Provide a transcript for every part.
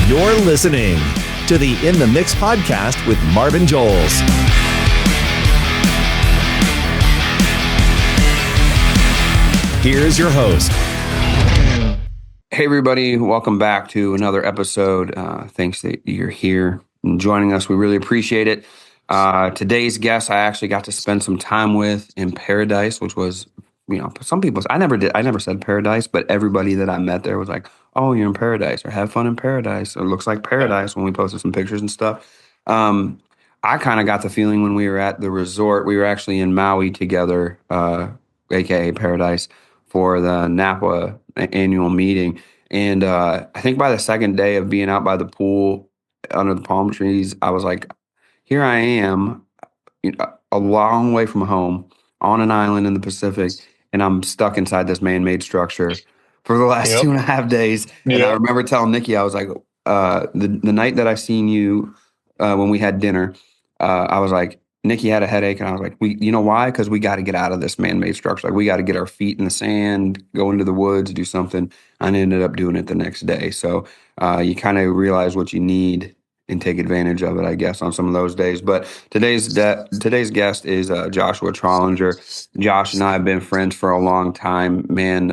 You're listening to the In the Mix podcast with Marvin Joles. Here's your host. Hey, everybody. Welcome back to another episode. Thanks that you're here and joining us. We really appreciate it. Today's guest, I actually got to spend some time with in paradise, which was, some people, I never said paradise, but everybody that I met there was like, oh, you're in paradise, or have fun in paradise, or it looks like paradise when we posted some pictures and stuff. I kind of got the feeling when we were at the resort, we were actually in Maui together, aka paradise, for the Napa annual meeting. And I think by the second day of being out by the pool under the palm trees, I was like, here I am, a long way from home on an island in the Pacific, and I'm stuck inside this man-made structure for the last 2.5 days. And I remember telling Nikki, I was like, the night that I seen you when we had dinner, I was like, Nikki had a headache, and I was like, you know why? Because we got to get out of this man-made structure. Like, we got to get our feet in the sand, go into the woods, do something. And I ended up doing it the next day. So you kind of realize what you need and take advantage of it, I guess, on some of those days. But today's guest is Joshua Trollinger. Josh and I have been friends for a long time, man.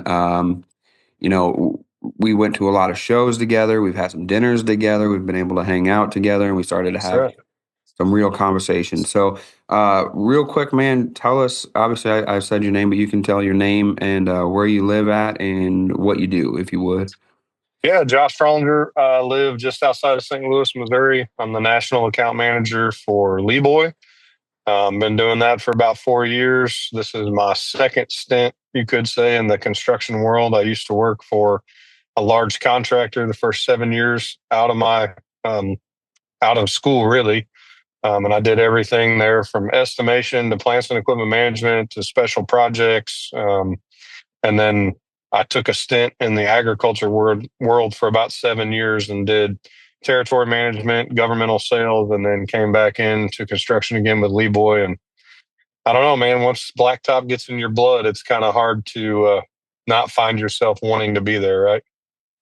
We went to a lot of shows together. We've had some dinners together. We've been able to hang out together, and we started to have some real conversation. So real quick, man, tell us, obviously I said your name, but you can tell your name and where you live at and what you do, if you would. Yeah, Josh Trollinger. Live just outside of St. Louis, Missouri. I'm the national account manager for LeeBoy. Been doing that for about 4 years. This is my second stint, you could say, in the construction world. I used to work for a large contractor the first 7 years out of school, really. And I did everything there from estimation to plants and equipment management to special projects. And then I took a stint in the agriculture world for about 7 years and did territory management, governmental sales, and then came back into construction again with LeeBoy. And I don't know, man, once blacktop gets in your blood, it's kind of hard to not find yourself wanting to be there, right?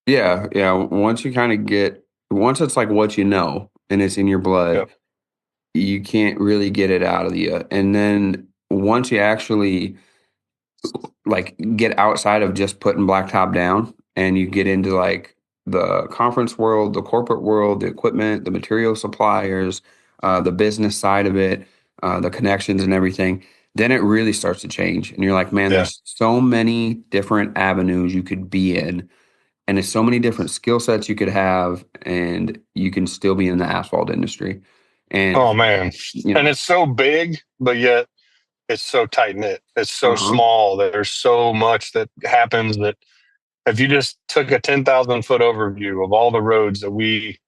Yeah. Once it's like what you know and it's in your blood, you can't really get it out of you. And then once you actually like get outside of just putting blacktop down and you get into like the conference world, the corporate world, the equipment, the material suppliers, the business side of it, the connections and everything, then it really starts to change. And you're like, man, there's so many different avenues you could be in, and there's so many different skill sets you could have, and you can still be in the asphalt industry. And oh man, and it's so big, but yet it's so tight knit. It's so small. There's so much that happens that if you just took a 10,000 foot overview of all the roads that we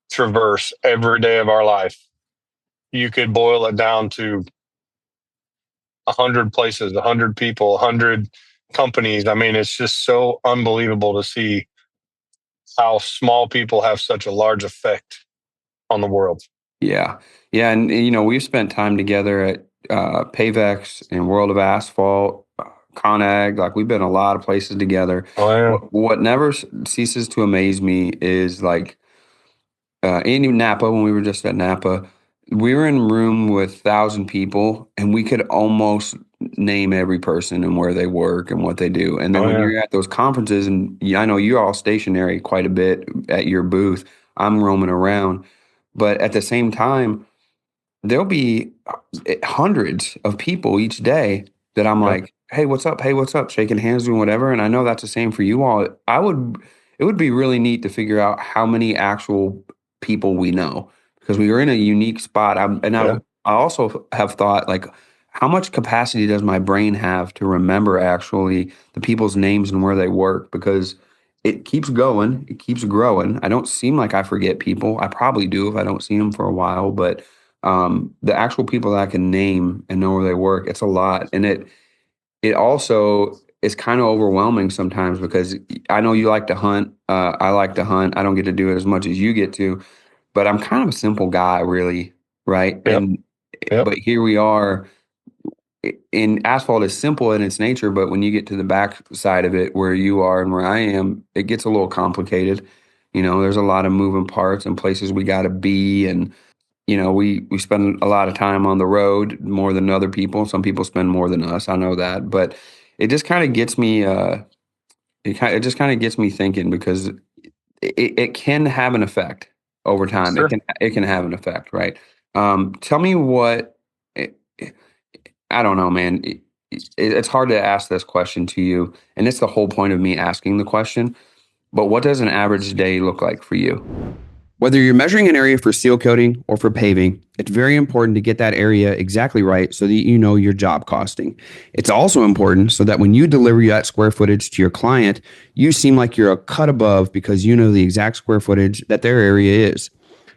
traverse every day of our life, you could boil it down to 100 places, 100 people, 100 companies. I mean, it's just so unbelievable to see how small people have such a large effect on the world. Yeah. And, we've spent time together at Paved and World of Asphalt, ConAg. Like, we've been a lot of places together. Oh, yeah. What never ceases to amaze me is like in Napa, when we were just at Napa, we were in a room with 1,000 people, and we could almost name every person and where they work and what they do. And then when you're at those conferences, and I know you're all stationary quite a bit at your booth, I'm roaming around. But at the same time, there'll be hundreds of people each day that I'm like, hey, what's up? Hey, what's up? Shaking hands, doing whatever. And I know that's the same for you all. It would be really neat to figure out how many actual people we know, because we were in a unique spot. I also have thought, like, how much capacity does my brain have to remember actually the people's names and where they work? Because it keeps going, it keeps growing. I don't seem like I forget people. I probably do if I don't see them for a while, but the actual people that I can name and know where they work, it's a lot. And it also is kind of overwhelming sometimes, because I know you like to hunt. I like to hunt. I don't get to do it as much as you get to, but I'm kind of a simple guy, really, right? But here we are. In asphalt is simple in its nature, but when you get to the back side of it, where you are and where I am, it gets a little complicated. There's a lot of moving parts and places we got to be. And, we spend a lot of time on the road more than other people. Some people spend more than us. I know that. But it just kind of gets me, it just kind of gets me thinking because it can have an effect over time. Sure. It can have an effect, right? Tell me what, I don't know, man. It's hard to ask this question to you. And it's the whole point of me asking the question. But what does an average day look like for you? Whether you're measuring an area for seal coating or for paving, it's very important to get that area exactly right so that you know your job costing. It's also important so that when you deliver that square footage to your client, you seem like you're a cut above because you know the exact square footage that their area is.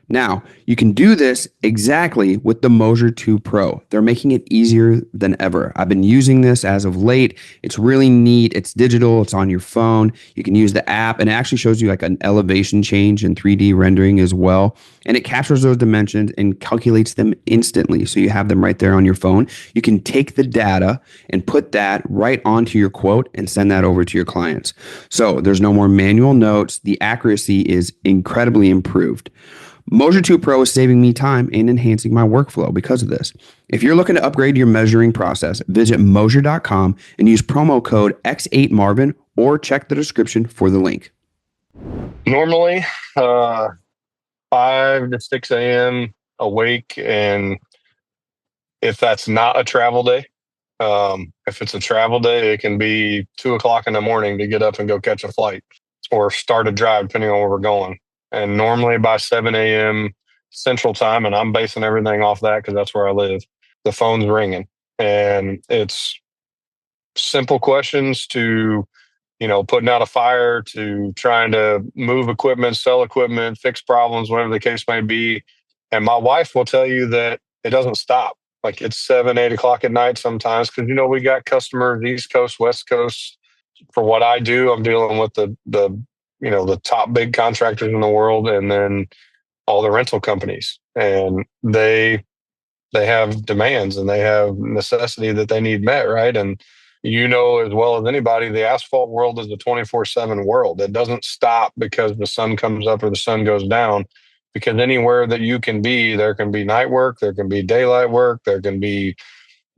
Now, you can do this exactly with the Moser 2 Pro. They're making it easier than ever. I've been using this as of late. It's really neat. It's digital. It's on your phone. You can use the app, and it actually shows you like an elevation change in 3D rendering as well. And it captures those dimensions and calculates them instantly. So you have them right there on your phone. You can take the data and put that right onto your quote and send that over to your clients. So there's no more manual notes. The accuracy is incredibly improved. Moser 2 Pro is saving me time and enhancing my workflow because of this. If you're looking to upgrade your measuring process, visit Moser.com and use promo code X8Marvin or check the description for the link. Normally, 5 to 6 a.m. awake, and if that's not a travel day, if it's a travel day, it can be 2 o'clock in the morning to get up and go catch a flight or start a drive, depending on where we're going. And normally by 7 a.m. Central Time, and I'm basing everything off that because that's where I live, the phone's ringing. And it's simple questions to, putting out a fire, to trying to move equipment, sell equipment, fix problems, whatever the case may be. And my wife will tell you that it doesn't stop. Like it's 7, 8 o'clock at night sometimes because, we got customers, East Coast, West Coast. For what I do, I'm dealing with the top big contractors in the world, and then all the rental companies, and they have demands and they have necessity that they need met, right? And as well as anybody, the asphalt world is a 24/7 world. It doesn't stop because the sun comes up or the sun goes down, because anywhere that you can be, there can be night work, there can be daylight work, there can be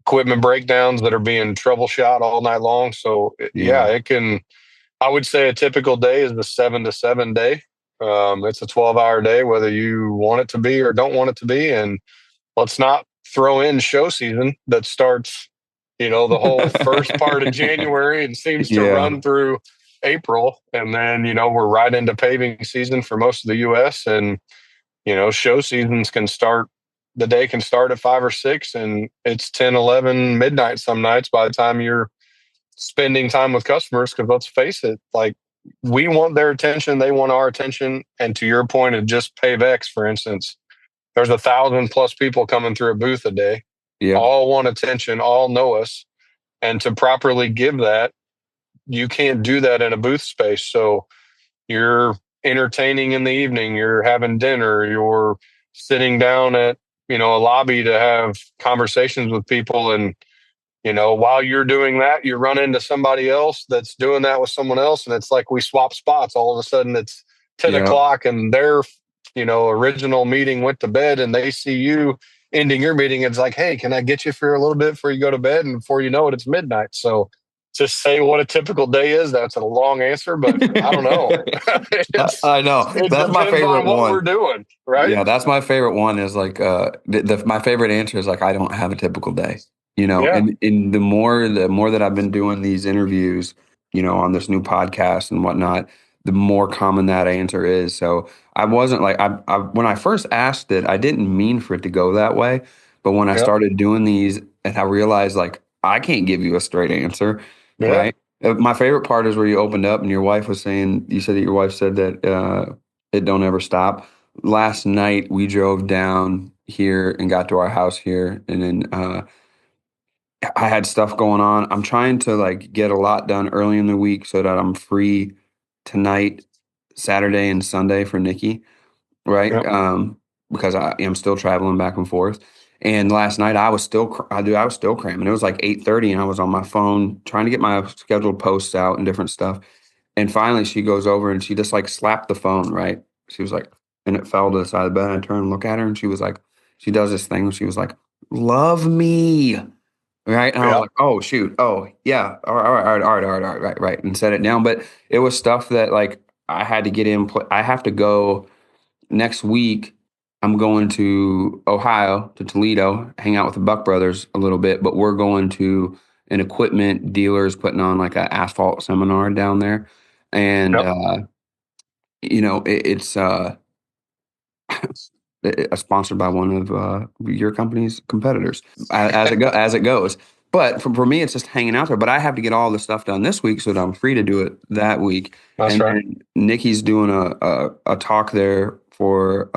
equipment breakdowns that are being troubleshot all night long. So it can. I would say a typical day is the 7 to 7 day. It's a 12-hour day, whether you want it to be or don't want it to be. And let's not throw in show season that starts, the whole first part of January and seems to run through April. And then, we're right into paving season for most of the U.S. And, show seasons the day can start at 5 or 6, and it's 10, 11 midnight some nights by the time you're spending time with customers. Because let's face it, like, we want their attention, they want our attention. And to your point of just PaveX, for instance, there's 1,000+ people coming through a booth a day. All want attention, all know us. And to properly give that, you can't do that in a booth space. So you're entertaining in the evening, you're having dinner, you're sitting down at a lobby to have conversations with people. And while you're doing that, you run into somebody else that's doing that with someone else. And it's like we swap spots. All of a sudden it's 10 o'clock and their, original meeting went to bed, and they see you ending your meeting. It's like, hey, can I get you for a little bit before you go to bed? And before you know it, it's midnight. So just say what a typical day is. That's a long answer, but I don't know. I know. That's my favorite what one. We're doing, right? Yeah, that's my favorite one. Is like my favorite answer is like, I don't have a typical day. And the more that I've been doing these interviews, on this new podcast and whatnot, the more common that answer is. So I wasn't like, I when I first asked it, I didn't mean for it to go that way. But when I started doing these, and I realized like, I can't give you a straight answer, right? My favorite part is where you opened up and your wife was saying, you said that your wife said that it don't ever stop. Last night we drove down here and got to our house here, and then I had stuff going on. I'm trying to like get a lot done early in the week so that I'm free tonight, Saturday and Sunday for Nikki, right? Because I am still traveling back and forth. And last night I was still cramming. It was like 8:30, and I was on my phone trying to get my scheduled posts out and different stuff. And finally she goes over and she just like slapped the phone, right? She was like, and it fell to the side of the bed. And I turned and look at her and she was like, she does this thing. She was like, love me. Right. And I was Yeah. like, oh, shoot. Oh, yeah. All right. Right. And set it down. But it was stuff that like I had to get in. I have to go next week. I'm going to Ohio, to Toledo, hang out with the Buck brothers a little bit, but we're going to an equipment dealers putting on like an asphalt seminar down there. And, Yep. it's sponsored by one of your company's competitors, as it goes. But for me, it's just hanging out there. But I have to get all the stuff done this week so that I'm free to do it that week. That's And right. then Nikki's doing a talk there for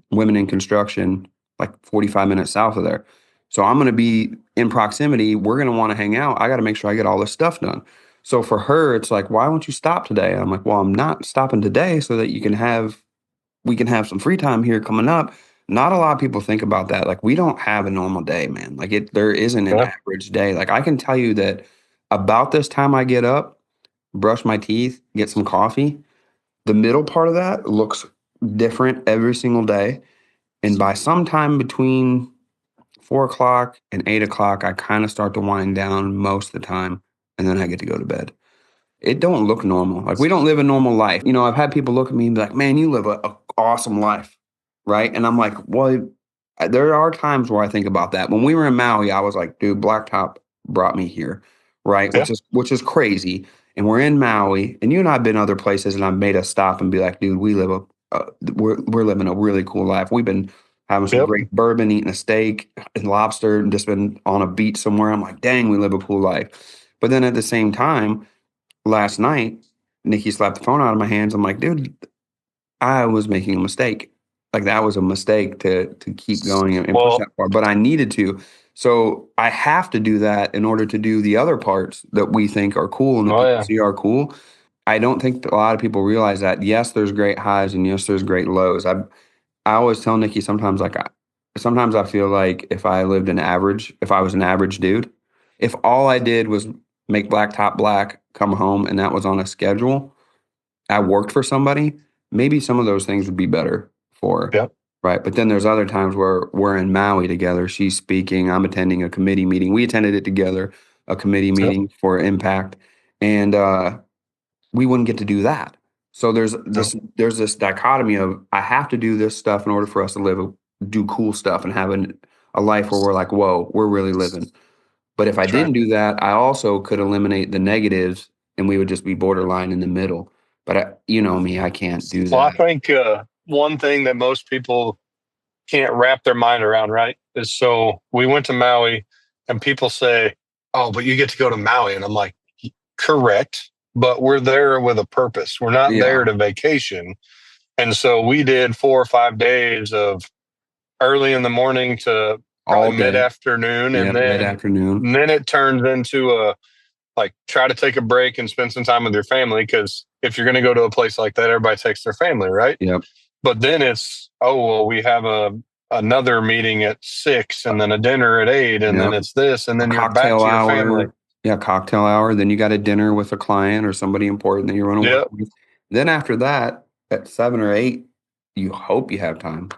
women in construction, like 45 minutes south of there. So I'm going to be in proximity. We're going to want to hang out. I got to make sure I get all this stuff done. So for her, it's like, why won't you stop today? I'm like, well, I'm not stopping today so that we can have some free time here coming up. Not a lot of people think about that. Like we don't have a normal day, man. There isn't an Yeah. average day. Like I can tell you that about this time I get up, brush my teeth, get some coffee. The middle part of that looks different every single day. And by sometime between 4 o'clock and 8 o'clock, I kind of start to wind down most of the time. And then I get to go to bed. It don't look normal. Like we don't live a normal life. I've had people look at me and be like, "Man, you live a awesome life," right? And I'm like, "Well, there are times where I think about that." When we were in Maui, I was like, "Dude, Blacktop brought me here," right? Yeah. Which is crazy. And we're in Maui, and you and I have been other places, and I've made us stop and be like, "Dude, we're living a really cool life. We've been having some Yep. great bourbon, eating a steak and lobster, and just been on a beach somewhere." I'm like, "Dang, we live a cool life." But then at the same time, last night, Nikki slapped the phone out of my hands. I'm like, dude, I was making a mistake. Like that was a mistake to keep going and push Well, that far, but I needed to. So I have to do that in order to do the other parts that we think are cool and that oh people yeah. see are cool. I don't think a lot of people realize that. Yes, there's great highs and yes, there's great lows. I always tell Nikki sometimes I feel like if I was an average dude, if all I did was make blacktop black, come home, and that was on a schedule, I worked for somebody, maybe some of those things would be better for, Yep. right? But then there's other times where we're in Maui together. She's speaking, I'm attending a committee meeting. We attended it together, a committee Yep. meeting for Impact, and we wouldn't get to do that. So Yep. there's this dichotomy of I have to do this stuff in order for us to do cool stuff and have a life where we're like, whoa, we're really living. But if I That's right. didn't do that, I also could eliminate the negatives and we would just be borderline in the middle. But you know me, I can't do Well, I that. think one thing that most people can't wrap their mind around, right, is so we went to Maui and people say, oh, but you get to go to Maui. And I'm like, correct. But we're there with a purpose. We're not Yeah, there to vacation. And so we did 4 or 5 days of early in the morning to probably all mid day. afternoon. Yeah, And mid then, afternoon. then it turns into like try to take a break and spend some time with your family. Cause if you're going to go to a place like that, everybody takes their family, right? Yep, But then it's, oh, well, we have another meeting at 6 and then a dinner at 8 and then yep. it's this and A then you're back cocktail to your family. hour. Yeah, cocktail hour. Then you got a dinner with a client or somebody important that you want to work Yep. with. Then after that, at 7 or 8, you hope you have time.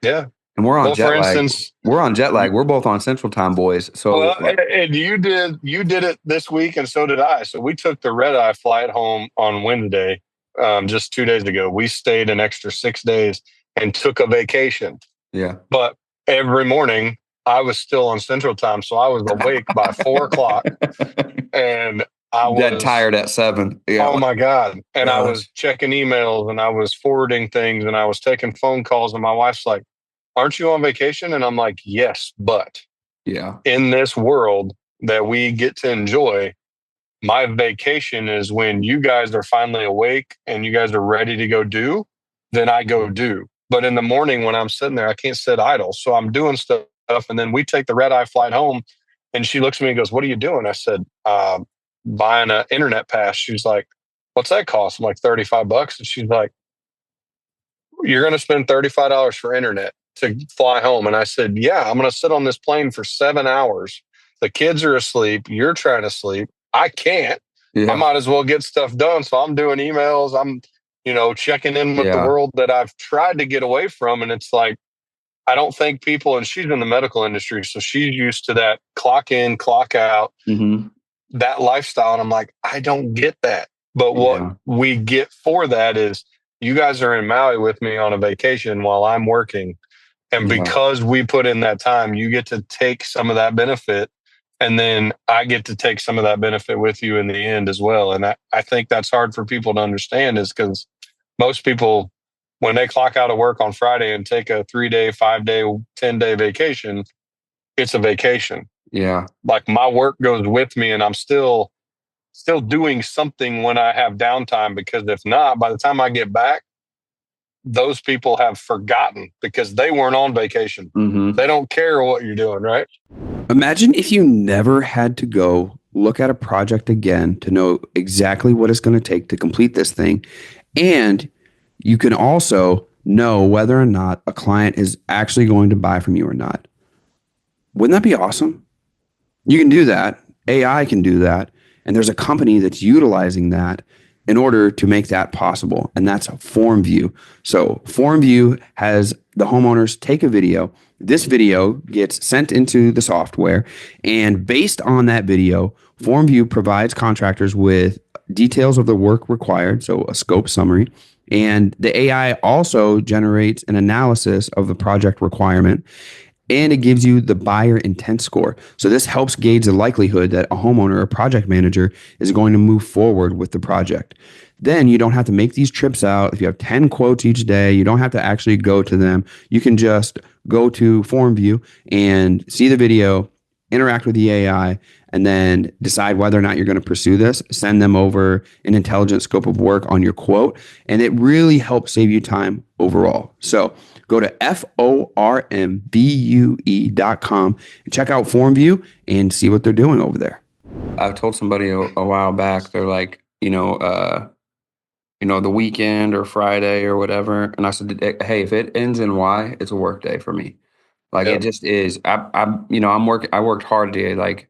Yeah. And we're on Well, for jet lag. instance, We're on jet lag. We're both on Central Time, boys. So well, and you did it this week, and so did I. So we took the red eye flight home on Wednesday, just 2 days ago. We stayed an extra 6 days and took a vacation. yeah. But every morning I was still on Central Time, so I was awake by 4 o'clock, and I Dead was, tired at 7. oh Yeah. my God. And I was Gosh. checking emails and I was forwarding things and I was taking phone calls. And my wife's like, aren't you on vacation? And I'm like, yes, but Yeah. in this world that we get to enjoy, my vacation is when you guys are finally awake and you guys are ready to go do, then I go do. But in the morning when I'm sitting there, I can't sit idle. So I'm doing stuff. And then we take the red eye flight home. And she looks at me and goes, what are you doing? I said, buying an internet pass. She's like, what's that cost? I'm like, $35. And she's like, you're going to spend $35 for internet to fly home. And I said, yeah, I'm going to sit on this plane for 7 hours. The kids are asleep. You're trying to sleep. I can't. I Yeah. might as well get stuff done. So I'm doing emails. I'm, checking in with the Yeah. world that I've tried to get away from. And it's like, I don't think people, and she's in the medical industry, so she's used to that clock in, clock out, Mm-hmm. that lifestyle. And I'm like, I don't get that. But what Yeah. we get for that is you guys are in Maui with me on a vacation while I'm working. And Yeah. because we put in that time, you get to take some of that benefit. And then I get to take some of that benefit with you in the end as well. And I think that's hard for people to understand, is because most people, when they clock out of work on Friday and take a 3-day, 5-day, 10-day vacation, it's a vacation. Yeah. Like my work goes with me, and I'm still doing something when I have downtime, because if not, by the time I get back, those people have forgotten because they weren't on vacation. Mm-hmm. They don't care what you're doing, right? Imagine if you never had to go look at a project again to know exactly what it's going to take to complete this thing. And you can also know whether or not a client is actually going to buy from you or not. Wouldn't that be awesome? You can do that. AI can do that. And there's a company that's utilizing that in order to make that possible. And that's FormView. So FormView has the homeowners take a video. This video gets sent into the software. And based on that video, FormView provides contractors with details of the work required, so a scope summary. And the AI also generates an analysis of the project requirement, and it gives you the buyer intent score. So this helps gauge the likelihood that a homeowner or project manager is going to move forward with the project. Then you don't have to make these trips out. If you have 10 quotes each day, you don't have to actually go to them. You can just go to FormView and see the video, interact with the AI, and then decide whether or not you're going to pursue this. Send them over an intelligent scope of work on your quote, and it really helps save you time overall. So go to formvue.com and check out FormView and see what they're doing over there. I told somebody a while back, they're like, the weekend or Friday or whatever. And I said, hey, if it ends in Y, it's a work day for me. Like Yep. it just is. I worked hard today. Like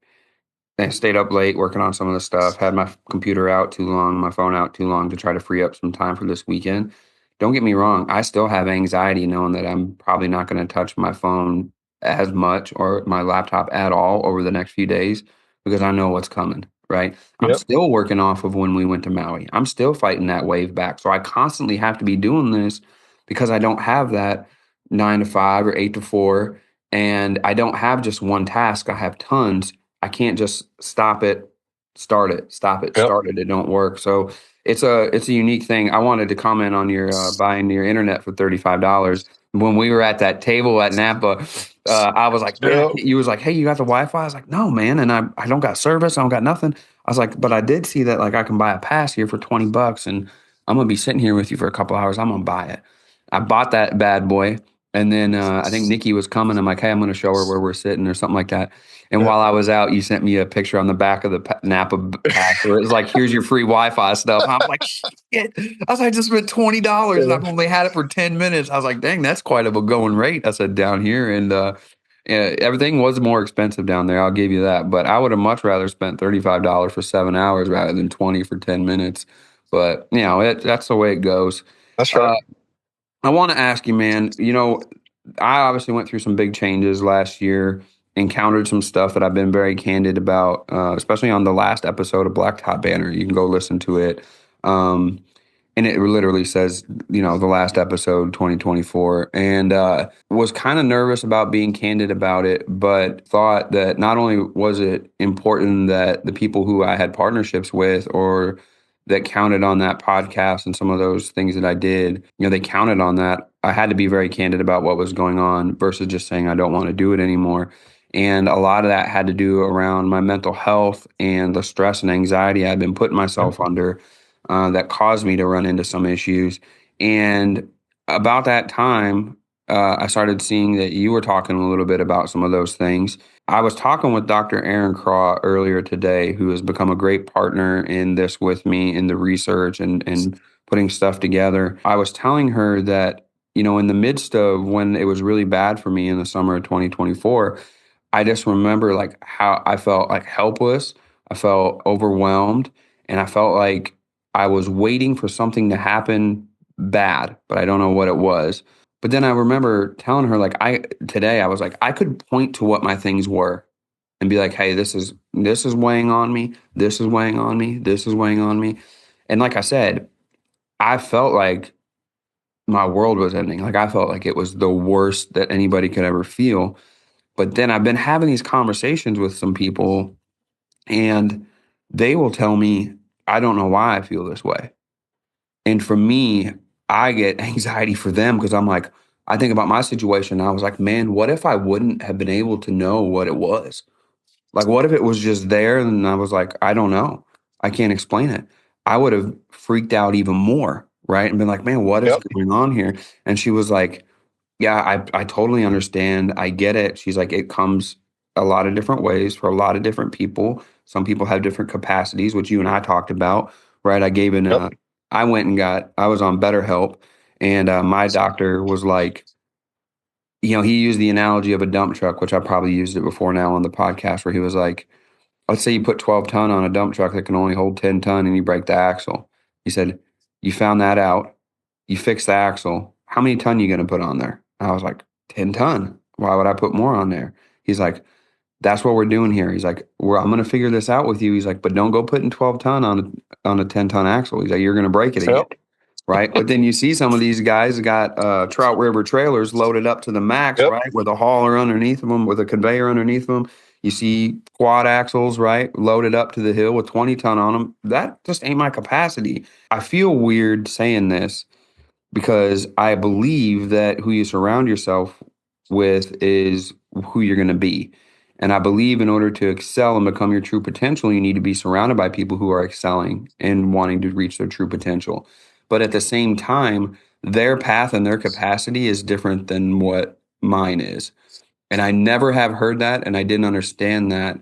I stayed up late working on some of the stuff, had my computer out too long, my phone out too long to try to free up some time for this weekend. Don't get me wrong. I still have anxiety knowing that I'm probably not going to touch my phone as much or my laptop at all over the next few days because I know what's coming, right? I'm Yep. still working off of when we went to Maui. I'm still fighting that wave back. So I constantly have to be doing this because I don't have that 9 to 5 or 8 to 4. And I don't have just one task. I have tons. I can't just stop it, start it, stop it, Yep. start it. It don't work. So it's a unique thing. I wanted to comment on your buying your internet for $35. When we were at that table at Napa, I was like, man, Yep. you was like, hey, you got the Wi-Fi? I was like, no, man, and I don't got service. I don't got nothing. I was like, but I did see that like I can buy a pass here for $20, and I'm gonna be sitting here with you for a couple hours. I'm gonna buy it. I bought that bad boy. And then I think Nikki was coming. I'm like, hey, I'm going to show her where we're sitting or something like that. And while I was out, you sent me a picture on the back of the Napa pack where it was like, here's your free Wi-Fi stuff. And I was like, shit. I was like, I just spent $20 and I've only had it for 10 minutes. I was like, dang, that's quite a going rate. I said down here. And yeah, everything was more expensive down there. I'll give you that. But I would have much rather spent $35 for 7 hours rather than 20 for 10 minutes. But, that's the way it goes. That's right. I want to ask you, man, I obviously went through some big changes last year, encountered some stuff that I've been very candid about, especially on the last episode of Blacktop Banner. You can go listen to it. And it literally says, the last episode, 2024. And was kind of nervous about being candid about it, but thought that not only was it important that the people who I had partnerships with or that counted on that podcast and some of those things that I did, they counted on that. I had to be very candid about what was going on versus just saying I don't want to do it anymore. And a lot of that had to do around my mental health and the stress and anxiety I'd been putting myself under that caused me to run into some issues. And about that time, I started seeing that you were talking a little bit about some of those things. I was talking with Dr. Aaron Craw earlier today, who has become a great partner in this with me in the research and putting stuff together. I was telling her that, in the midst of when it was really bad for me in the summer of 2024, I just remember like how I felt like helpless. I felt overwhelmed. And I felt like I was waiting for something to happen bad, but I don't know what it was. But then I remember telling her, like, today I was like, I could point to what my things were and be like, hey, this is weighing on me, this is weighing on me, this is weighing on me. And like I said, I felt like my world was ending. Like I felt like it was the worst that anybody could ever feel. But then I've been having these conversations with some people, and they will tell me, I don't know why I feel this way. And for me, I get anxiety for them because I'm like, I think about my situation. And I was like, man, what if I wouldn't have been able to know what it was? Like, what if it was just there? And I was like, I don't know. I can't explain it. I would have freaked out even more, right? And been like, man, what is Yep. going on here? And she was like, yeah, I totally understand. I get it. She's like, it comes a lot of different ways for a lot of different people. Some people have different capacities, which you and I talked about, right? Yep. I went and I was on BetterHelp, and my doctor was like, he used the analogy of a dump truck, which I probably used it before now on the podcast, where he was like, let's say you put 12 ton on a dump truck that can only hold 10 ton and you break the axle. He said, you found that out. You fix the axle. How many ton you going to put on there? I was like, 10 ton. Why would I put more on there? He's like, that's what we're doing here. He's like, I'm going to figure this out with you. He's like, but don't go putting 12 ton on a 10 ton axle. He's like, you're going to break it again. Yep. Right. But then you see some of these guys got Trout River trailers loaded up to the max, Yep. right? With a hauler underneath them, with a conveyor underneath them. You see quad axles, right? Loaded up to the hill with 20 ton on them. That just ain't my capacity. I feel weird saying this because I believe that who you surround yourself with is who you're going to be. And I believe in order to excel and become your true potential, you need to be surrounded by people who are excelling and wanting to reach their true potential. But at the same time, their path and their capacity is different than what mine is. And I never have heard that. And I didn't understand that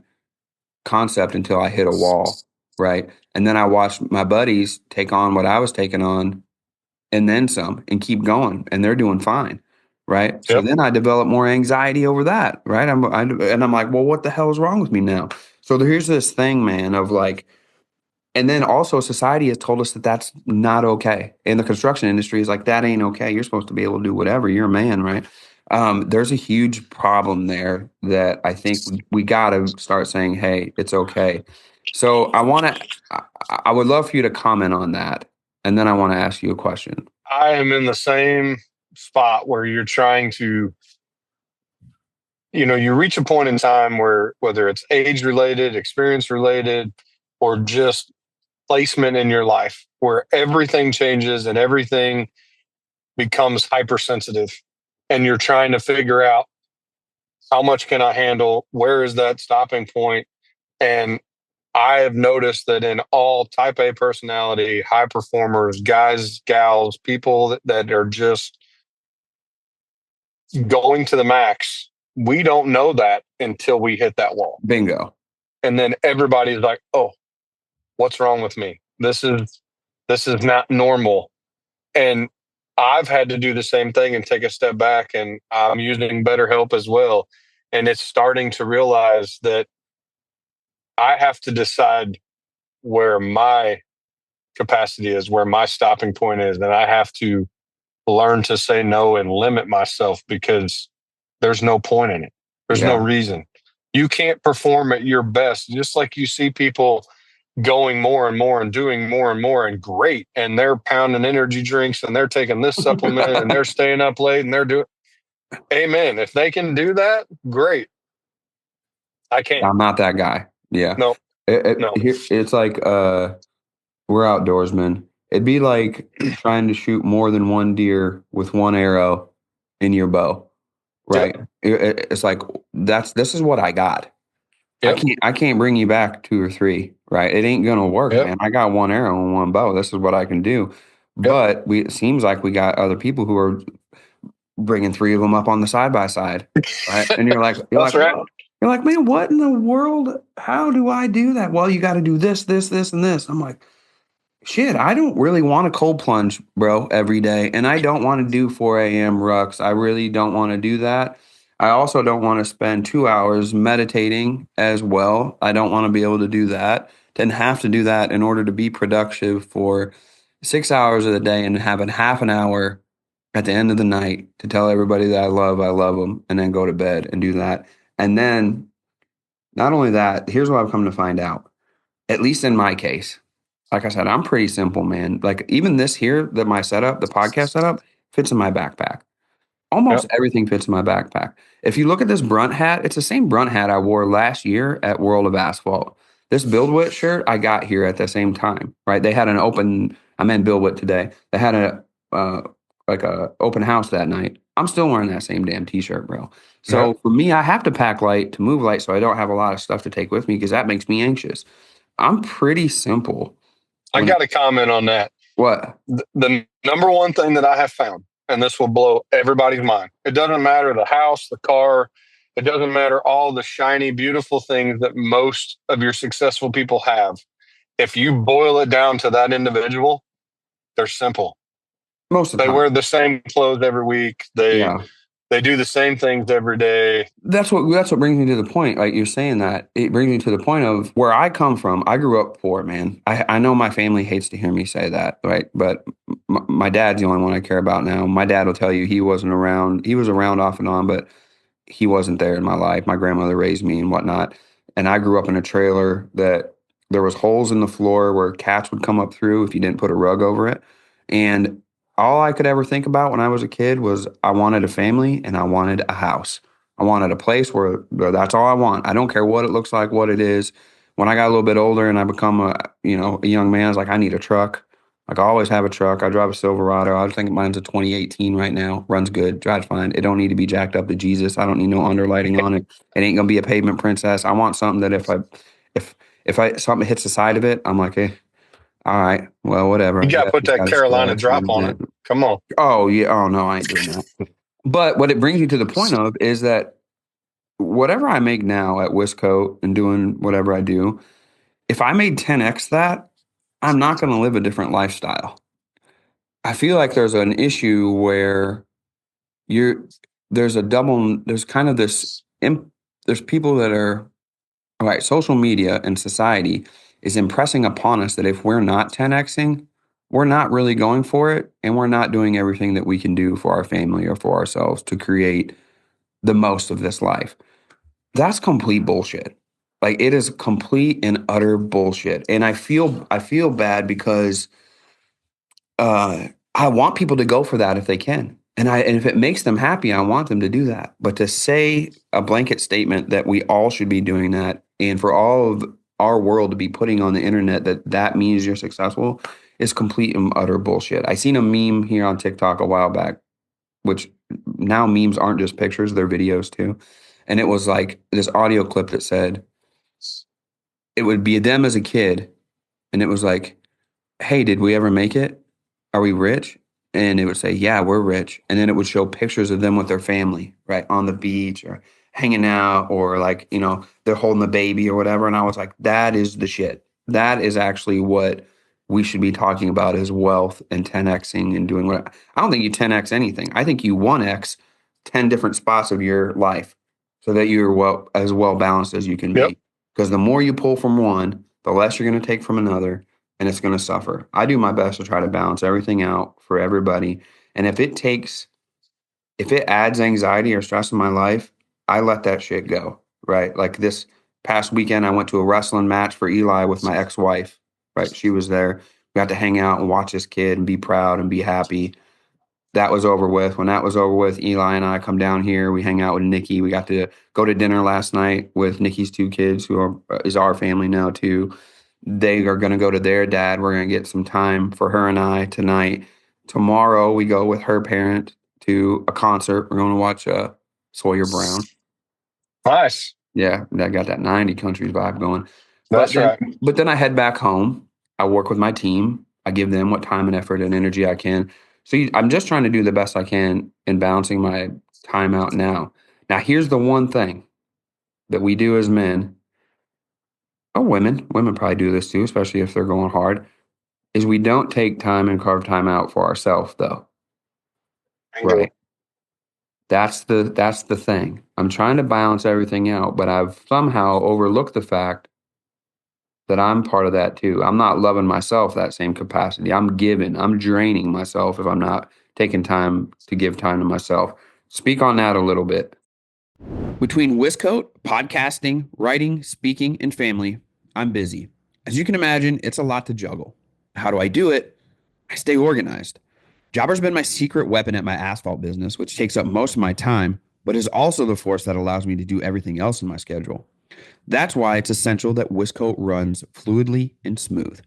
concept until I hit a wall. Right. And then I watched my buddies take on what I was taking on and then some and keep going. And they're doing fine. Right. So Yep. then I develop more anxiety over that. Right. And I'm like, well, what the hell is wrong with me now? So here's this thing, man, of like, and then also society has told us that that's not okay. And the construction industry is like, that ain't okay. You're supposed to be able to do whatever. You're a man, right? There's a huge problem there that I think we got to start saying, hey, it's okay. So I would love for you to comment on that. And then I want to ask you a question. I am in the same spot where you're trying to, you reach a point in time where whether it's age related, experience related, or just placement in your life, where everything changes and everything becomes hypersensitive, and you're trying to figure out how much can I handle? Where is that stopping point? And I have noticed that in all type A personality, high performers, guys, gals, people that are just going to the max, we don't know that until we hit that wall. Bingo. And then everybody's like, oh, what's wrong with me? This is not normal. And I've had to do the same thing and take a step back, and I'm using BetterHelp as well. And it's starting to realize that I have to decide where my capacity is, where my stopping point is. And I have to learn to say no and limit myself because there's no point in it. There's no reason. You can't perform at your best. Just like you see people going more and more and doing more and more and great. And they're pounding energy drinks and they're taking this supplement and they're staying up late and they're doing, amen. If they can do that, great. I can't. I'm not that guy. Yeah. No. No. It's like we're outdoorsmen. It'd be like trying to shoot more than one deer with one arrow in your bow, right? It's like this is what I got. Yep. I can't bring you back two or three, right? It ain't gonna work, Yep. man. I got one arrow and one bow. This is what I can do. But it seems like we got other people who are bringing three of them up on the side by side, right? And you're like, That's right. You're like, man, what in the world? How do I do that? Well, you got to do this, this, this, and this. I'm like, shit, I don't really want to cold plunge, bro, every day. And I don't want to do 4 a.m. rucks. I really don't want to do that. I also don't want to spend 2 hours meditating as well. I don't want to be able to do that. and have to do that in order to be productive for 6 hours of the day and have a half an hour at the end of the night to tell everybody that I love them, and then go to bed and do that. And then not only that, here's what I've come to find out, at least in my case. Like I said, I'm pretty simple, man. Like even this here, that my setup, the podcast setup, fits in my backpack. Almost Yep. everything fits in my backpack. If you look at this brunt hat, it's the same brunt hat I wore last year at World of Asphalt. This Build Wit shirt I got here at the same time, right? They had an open, I'm in Build Wit today. They had uh, a open house that night. I'm still wearing that same damn t-shirt, bro. So Yep. for me, I have to pack light to move light so I don't have a lot of stuff to take with me because that makes me anxious. I'm pretty simple. I got to comment on that. What? The number one thing that I have found, and this will blow everybody's mind, it doesn't matter the house, the car, it doesn't matter all the shiny, beautiful things that most of your successful people have. If you boil it down to that individual, they're simple. Most of the They time. wear the same clothes every week. Yeah. They do the same things every day. That's what brings me to the point. Like you're saying that, it brings me to the point of where I come from. I grew up poor, man. I know my family hates to hear me say that, right? But my dad's the only one I care about now. My dad will tell you he wasn't around. He was around off and on, but he wasn't there in my life. My grandmother raised me and whatnot. And I grew up in a trailer that there was holes in the floor where cats would come up through if you didn't put a rug over it. And all I could ever think about when I was a kid was I wanted a family and I wanted a house. I wanted a place where that's all I want. I don't care what it looks like, what it is. When I got a little bit older and I become a young man, I was like, I need a truck. Like I always have a truck. I drive a Silverado. I think mine's a 2018 right now. Runs good. Drives fine. It don't need to be jacked up to Jesus. I don't need no underlighting on it. It ain't gonna be a pavement princess. I want something that if I something hits the side of it, I'm like, all right, well, whatever. You I got to guess put it's that got a Carolina scratch a drop little on it. bit. Come on. Oh yeah. Oh no, I ain't doing that. But what it brings me to the point of is that whatever I make now at Wisco and doing whatever I do, if I made 10x that, I'm not going to live a different lifestyle. I feel like there's an issue where you're there's kind of there's people that are all right, social media and society is impressing upon us that if we're not 10xing, we're not really going for it and we're not doing everything that we can do for our family or for ourselves to create the most of this life. That's complete bullshit. Like it is complete and utter bullshit. And I feel bad because I want people to go for that if they can. And if it makes them happy, I want them to do that. But to say a blanket statement that we all should be doing that, and for all of our world to be putting on the internet that means you're successful, is complete and utter bullshit. I seen a meme here on TikTok a while back, which now memes aren't just pictures, they're videos too. And it was like this audio clip that said it would be them as a kid, and it was like, hey, did we ever make it? Are we rich? And it would say, yeah, we're rich. And then it would show pictures of them with their family, right, on the beach or hanging out or like, they're holding the baby or whatever. And I was like, that is the shit. That is actually what we should be talking about is wealth and 10xing and doing what I don't think you 10x anything. I think you 1x 10 different spots of your life so that you're well balanced as you can Yep. be. Because the more you pull from one, the less you're going to take from another and it's going to suffer. I do my best to try to balance everything out for everybody. And if it adds anxiety or stress in my life, I let that shit go, right? Like this past weekend, I went to a wrestling match for Eli with my ex-wife, right? She was there. We got to hang out and watch this kid and be proud and be happy. That was over with. When that was over with, Eli and I come down here. We hang out with Nikki. We got to go to dinner last night with Nikki's two kids, is our family now too. They are going to go to their dad. We're going to get some time for her and I tonight. Tomorrow, we go with her parent to a concert. We're going to watch Sawyer Brown. Nice. Yeah, that got that 90 countries vibe going. But That's then, right. but then I head back home. I work with my team. I give them what time and effort and energy I can. So I'm just trying to do the best I can in balancing my time out now. Now, here's the one thing that we do as men, or women probably do this too, especially if they're going hard, is we don't take time and carve time out for ourselves, though. Bingo. Right? That's the thing. I'm trying to balance everything out, but I've somehow overlooked the fact that I'm part of that too. I'm not loving myself that same capacity. I'm draining myself if I'm not taking time to give time to myself. Speak on that a little bit. Between Wiscoat, podcasting, writing, speaking, and family, I'm busy. As you can imagine, it's a lot to juggle. How do I do it? I stay organized. Jobber's been my secret weapon at my asphalt business, which takes up most of my time, but is also the force that allows me to do everything else in my schedule. That's why it's essential that Wiscoat runs fluidly and smooth.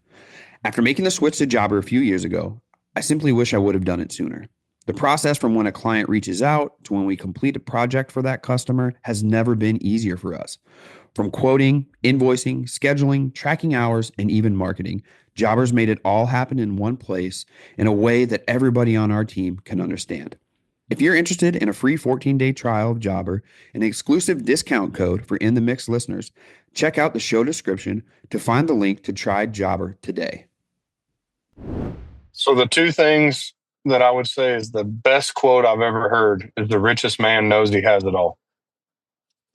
After making the switch to Jobber a few years ago, I simply wish I would have done it sooner. The process from when a client reaches out to when we complete a project for that customer has never been easier for us. From quoting, invoicing, scheduling, tracking hours, and even marketing, Jobber's made it all happen in one place in a way that everybody on our team can understand. If you're interested in a free 14-day trial of Jobber and an exclusive discount code for In the Mix listeners, check out the show description to find the link to try Jobber today. So the two things that I would say is the best quote I've ever heard is the richest man knows he has it all.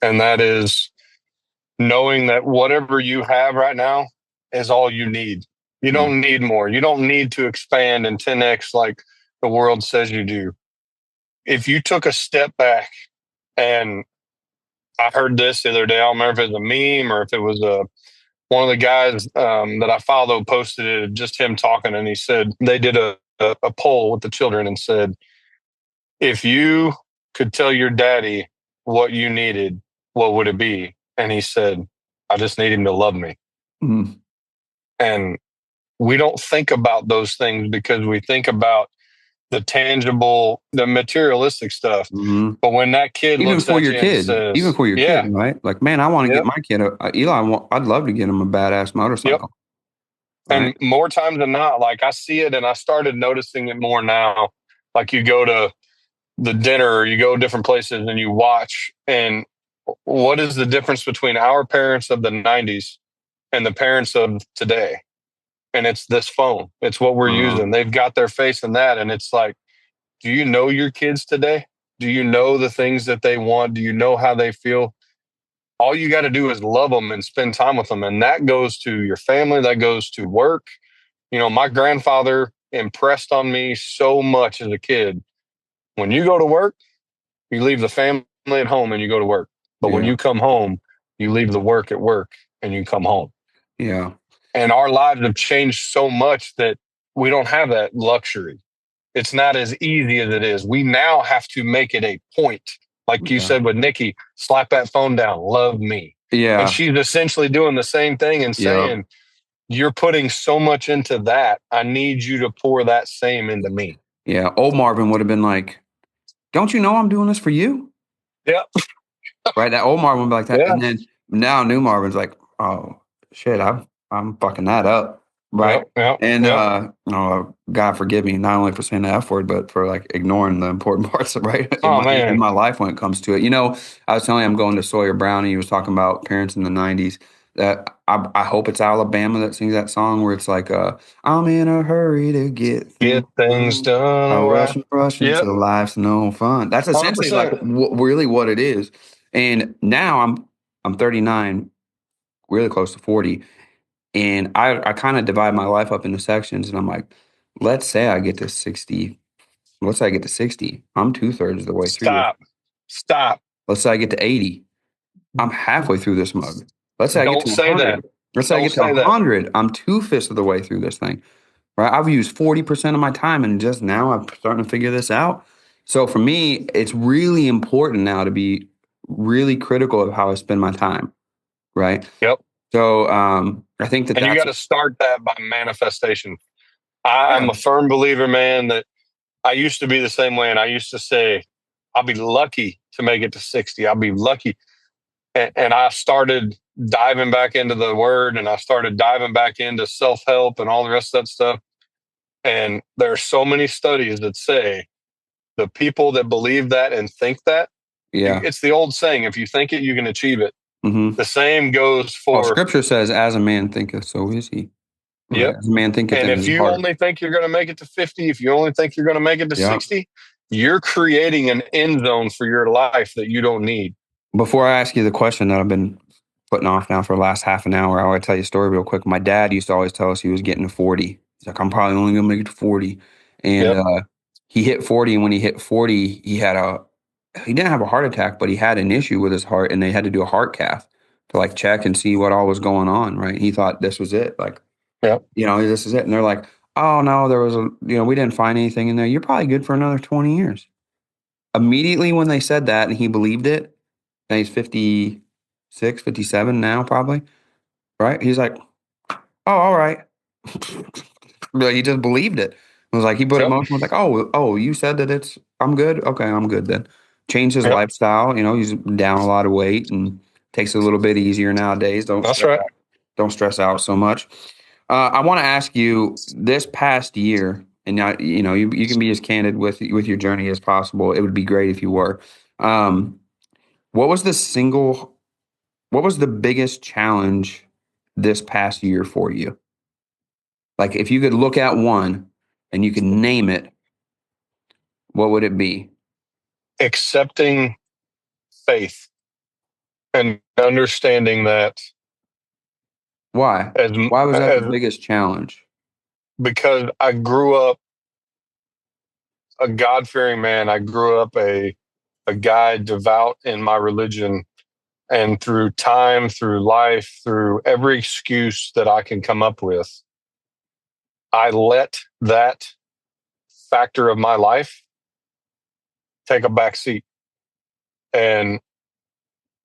And that is knowing that whatever you have right now is all you need. You don't need more. You don't need to expand and 10x like the world says you do. If you took a step back, and I heard this the other day, I don't remember if it was a meme or if it was one of the guys that I follow posted it, just him talking, and he said they did a poll with the children and said, if you could tell your daddy what you needed, what would it be? And he said, I just need him to love me. Mm-hmm. And we don't think about those things because we think about the tangible, the materialistic stuff. Mm-hmm. But when that kid even looks for at your you kid, and says, even for your kid, right? Like, man, I want to get my kid Eli. I'd love to get him a badass motorcycle. Right? And more times than not, like I see it, and I started noticing it more now. Like you go to the dinner, or you go different places, and you watch. And what is the difference between our parents of the '90s and the parents of today? And it's this phone. It's what we're using. They've got their face in that. And it's like, do you know your kids today? Do you know the things that they want? Do you know how they feel? All you got to do is love them and spend time with them. And that goes to your family. That goes to work. You know, my grandfather impressed on me so much as a kid. When you go to work, you leave the family at home and you go to work. But when you come home, you leave the work at work and you come home. Yeah. And our lives have changed so much that we don't have that luxury. It's not as easy as it is. We now have to make it a point. Like you said with Nikki, slap that phone down, love me. Yeah. And she's essentially doing the same thing and saying, you're putting so much into that. I need you to pour that same into me. Yeah. Old Marvin would have been like, don't you know I'm doing this for you? Yeah. Right. That old Marvin would be like that. Yeah. And then now new Marvin's like, oh shit, I'm fucking that up. Right. And God forgive me, not only for saying the F word, but for like ignoring the important parts of in my life when it comes to it. You know, I was telling you I'm going to Sawyer Brown, and he was talking about parents in the 90s. That I hope it's Alabama that sings that song where it's like, I'm in a hurry to get things done. I rush into life's no fun. That's essentially 100%. Like really what it is. And now I'm 39, really close to 40. And I kind of divide my life up into sections, and I'm like, let's say I get to 60. Let's say I get to 60. I'm 2/3 of the way through. Stop. Let's say I get to 80. I'm halfway through this mug. Let's say I get to 100. Let's say I get to 100. I'm 2/5 of the way through this thing. Right? I've used 40% of my time, and just now I'm starting to figure this out. So for me, it's really important now to be really critical of how I spend my time. Right? Yep. So I think that you got to start that by manifestation. I'm a firm believer, man, that I used to be the same way. And I used to say, I'll be lucky to make it to 60. I'll be lucky. And I started diving back into the word, and I started diving back into self-help and all the rest of that stuff. And there are so many studies that say the people that believe that and think that, it's the old saying, if you think it, you can achieve it. Mm-hmm. The same goes for... Scripture says, as a man thinketh, so is he. Right? Yep. As a man thinketh and in if his you heart. only think you're going to make it to 50, if you only think you're going to make it to 60, you're creating an end zone for your life that you don't need. Before I ask you the question that I've been putting off now for the last half an hour. I want to tell you a story real quick. My dad used to always tell us he was getting to 40. He's like, I'm probably only going to make it to 40. And Yep. he hit 40. And when he hit 40, he didn't have a heart attack, but he had an issue with his heart. And they had to do a heart cath to like check and see what all was going on. Right. He thought this was it. Like, Yep. this is it. And they're like, oh, no, there was we didn't find anything in there. You're probably good for another 20 years. Immediately when they said that and he believed it, and he's 56, 57 now, probably, right? He's like, oh, all right. Like, he just believed it. It was like he put Yep. emotion, was like, oh, you said that I'm good? Okay, I'm good then. Changed his Yep. lifestyle. He's down a lot of weight and takes it a little bit easier nowadays. That's right. Don't stress out so much. I want to ask you this past year, and now, you can be as candid with your journey as possible. It would be great if you were. What was the biggest challenge this past year for you? Like, if you could look at one and you could name it, what would it be? Accepting faith and understanding that Why? as, Why was that the as biggest challenge? because I grew up a God-fearing man. I grew up a guy devout in my religion, and through time, through life, through every excuse that I can come up with, I let that factor of my life take a back seat. And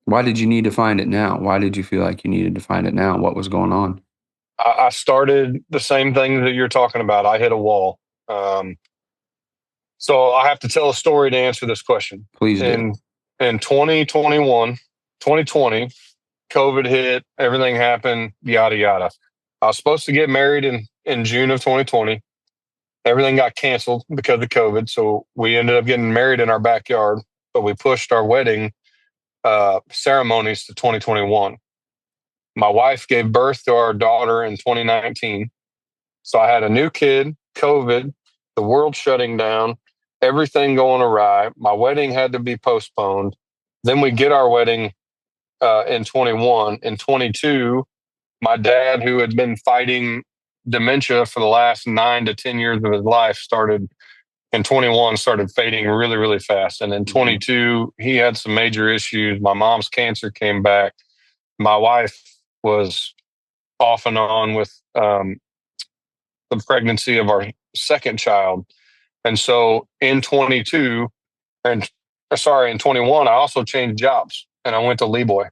Why did you need to find it now? Why did you feel like you needed to find it now? What was going on? I started the same thing that you're talking about. I hit a wall. So I have to tell a story to answer this question. Please do. In 2021, 2020, COVID hit, everything happened, yada, yada. I was supposed to get married in June of 2020. Everything got canceled because of COVID. So we ended up getting married in our backyard, but we pushed our wedding ceremonies to 2021. My wife gave birth to our daughter in 2019. So I had a new kid, COVID, the world shutting down, everything going awry. My wedding had to be postponed. Then we get our wedding in 21. In 22, my dad, who had been fighting dementia for the last 9 to 10 years of his life, started fading really, really fast. And in 22, he had some major issues. My mom's cancer came back. My wife was off and on with the pregnancy of our second child. And so in 21, I also changed jobs and I went to LeeBoy.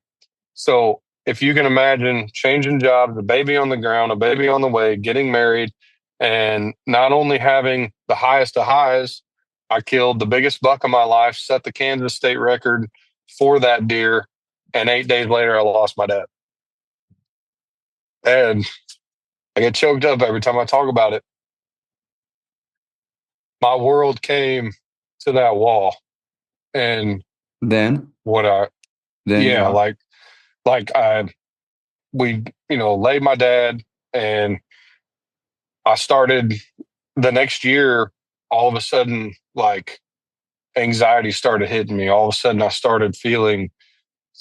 So if you can imagine changing jobs, a baby on the ground, a baby on the way, getting married, and not only having the highest of highs, I killed the biggest buck of my life, set the Kansas state record for that deer. And 8 days later, I lost my dad. And I get choked up every time I talk about it. My world came to that wall. And Then what? we laid my dad, and I started the next year. All of a sudden, like, anxiety started hitting me. All of a sudden I started feeling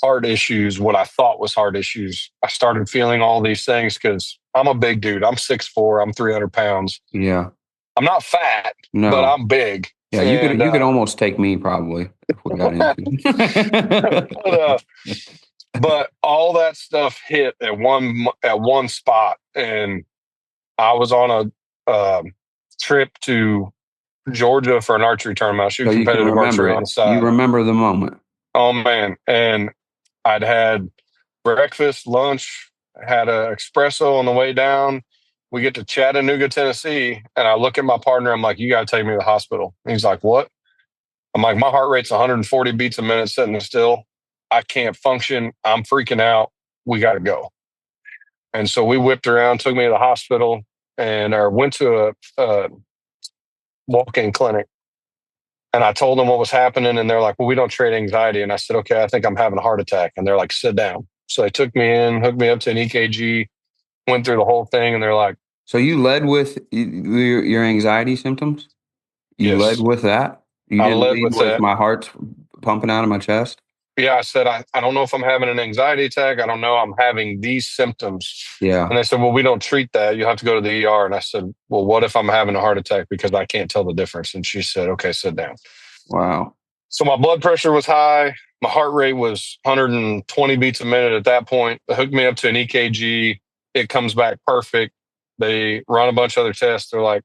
heart issues, what I thought was heart issues. I started feeling all these things because I'm a big dude. I'm 6'4", I'm 300 pounds. Yeah. I'm not fat, No. but I'm big. Yeah, you could almost take me probably if we got into but all that stuff hit at one spot, and I was on a trip to Georgia for an archery tournament. I shoot so you can competitive remember archery it. on the side. You remember the moment. Oh man! And I'd had breakfast, lunch, had an espresso on the way down. We get to Chattanooga, Tennessee, and I look at my partner. I'm like, "You got to take me to the hospital." And he's like, "What?" I'm like, "My heart rate's 140 beats a minute sitting still. I can't function. I'm freaking out. We got to go." And so we whipped around, took me to the hospital, and went to a walk-in clinic. And I told them what was happening, and they're like, "Well, we don't treat anxiety." And I said, "Okay, I think I'm having a heart attack." And they're like, "Sit down." So they took me in, hooked me up to an EKG, went through the whole thing, and they're like, So you led with your anxiety symptoms? You led "Yes." with that? You I didn't led lead with with that. my heart's pumping out of my chest? Yeah, I said, I don't know if I'm having an anxiety attack. I don't know. I'm having these symptoms. Yeah. And they said, well, we don't treat that. You have to go to the ER. And I said, well, what if I'm having a heart attack because I can't tell the difference? And she said, okay, sit down. Wow. So my blood pressure was high. My heart rate was 120 beats a minute at that point. They hooked me up to an EKG. It comes back perfect. They run a bunch of other tests. They're like,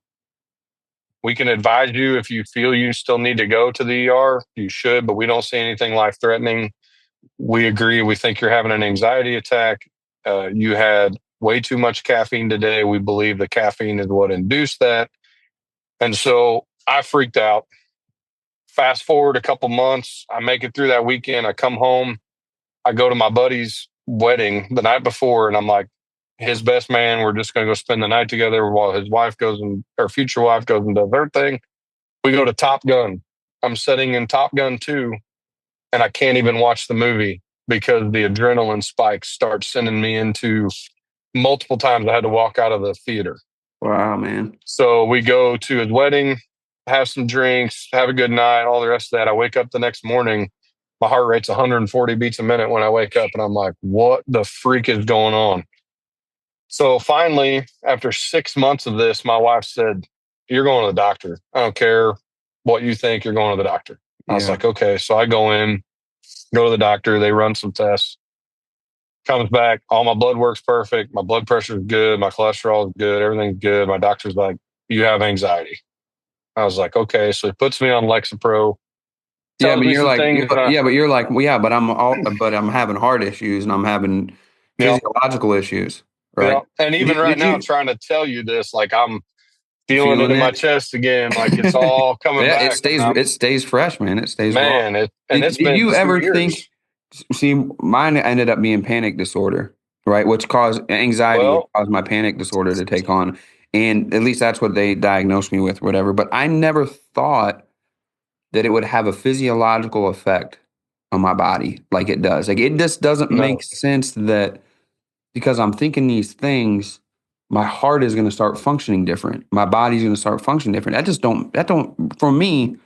we can advise you if you feel you still need to go to the ER, you should, but we don't see anything life threatening. We agree. We think you're having an anxiety attack. You had way too much caffeine today. We believe the caffeine is what induced that. And so I freaked out. Fast forward a couple months, I make it through that weekend. I come home. I go to my buddy's wedding the night before, and I'm like, his best man. We're just going to go spend the night together while his wife goes and her future wife goes and does her thing. We go to Top Gun. I'm sitting in Top Gun 2, and I can't even watch the movie because the adrenaline spikes start sending me into multiple times. I had to walk out of the theater. Wow, man. So we go to his wedding, have some drinks, have a good night, all the rest of that. I wake up the next morning. My heart rate's 140 beats a minute when I wake up, and I'm like, what the freak is going on? So finally, after 6 months of this, my wife said, you're going to the doctor. I don't care what you think, you're going to the doctor. I was like, okay. So I go to the doctor. They run some tests. Comes back. All my blood work's perfect. My blood pressure is good. My cholesterol is good. Everything's good. My doctor's like, you have anxiety. I was like, okay. So he puts me on Lexapro. Yeah, but you're like, well, yeah, but I'm having heart issues and I'm having physiological issues, right? And even right now, trying to tell you this, like I'm feeling it in my chest again. Like it's all coming back. It stays fresh, man. It stays raw. It's been you 2 ever years. think? See, mine ended up being panic disorder, right? Which caused anxiety, which caused my panic disorder to take on. And at least that's what they diagnosed me with, whatever. But I never thought that it would have a physiological effect on my body like it does. Like it just doesn't make sense that because I'm thinking these things, my heart is going to start functioning different. My body's going to start functioning different. That don't, for me,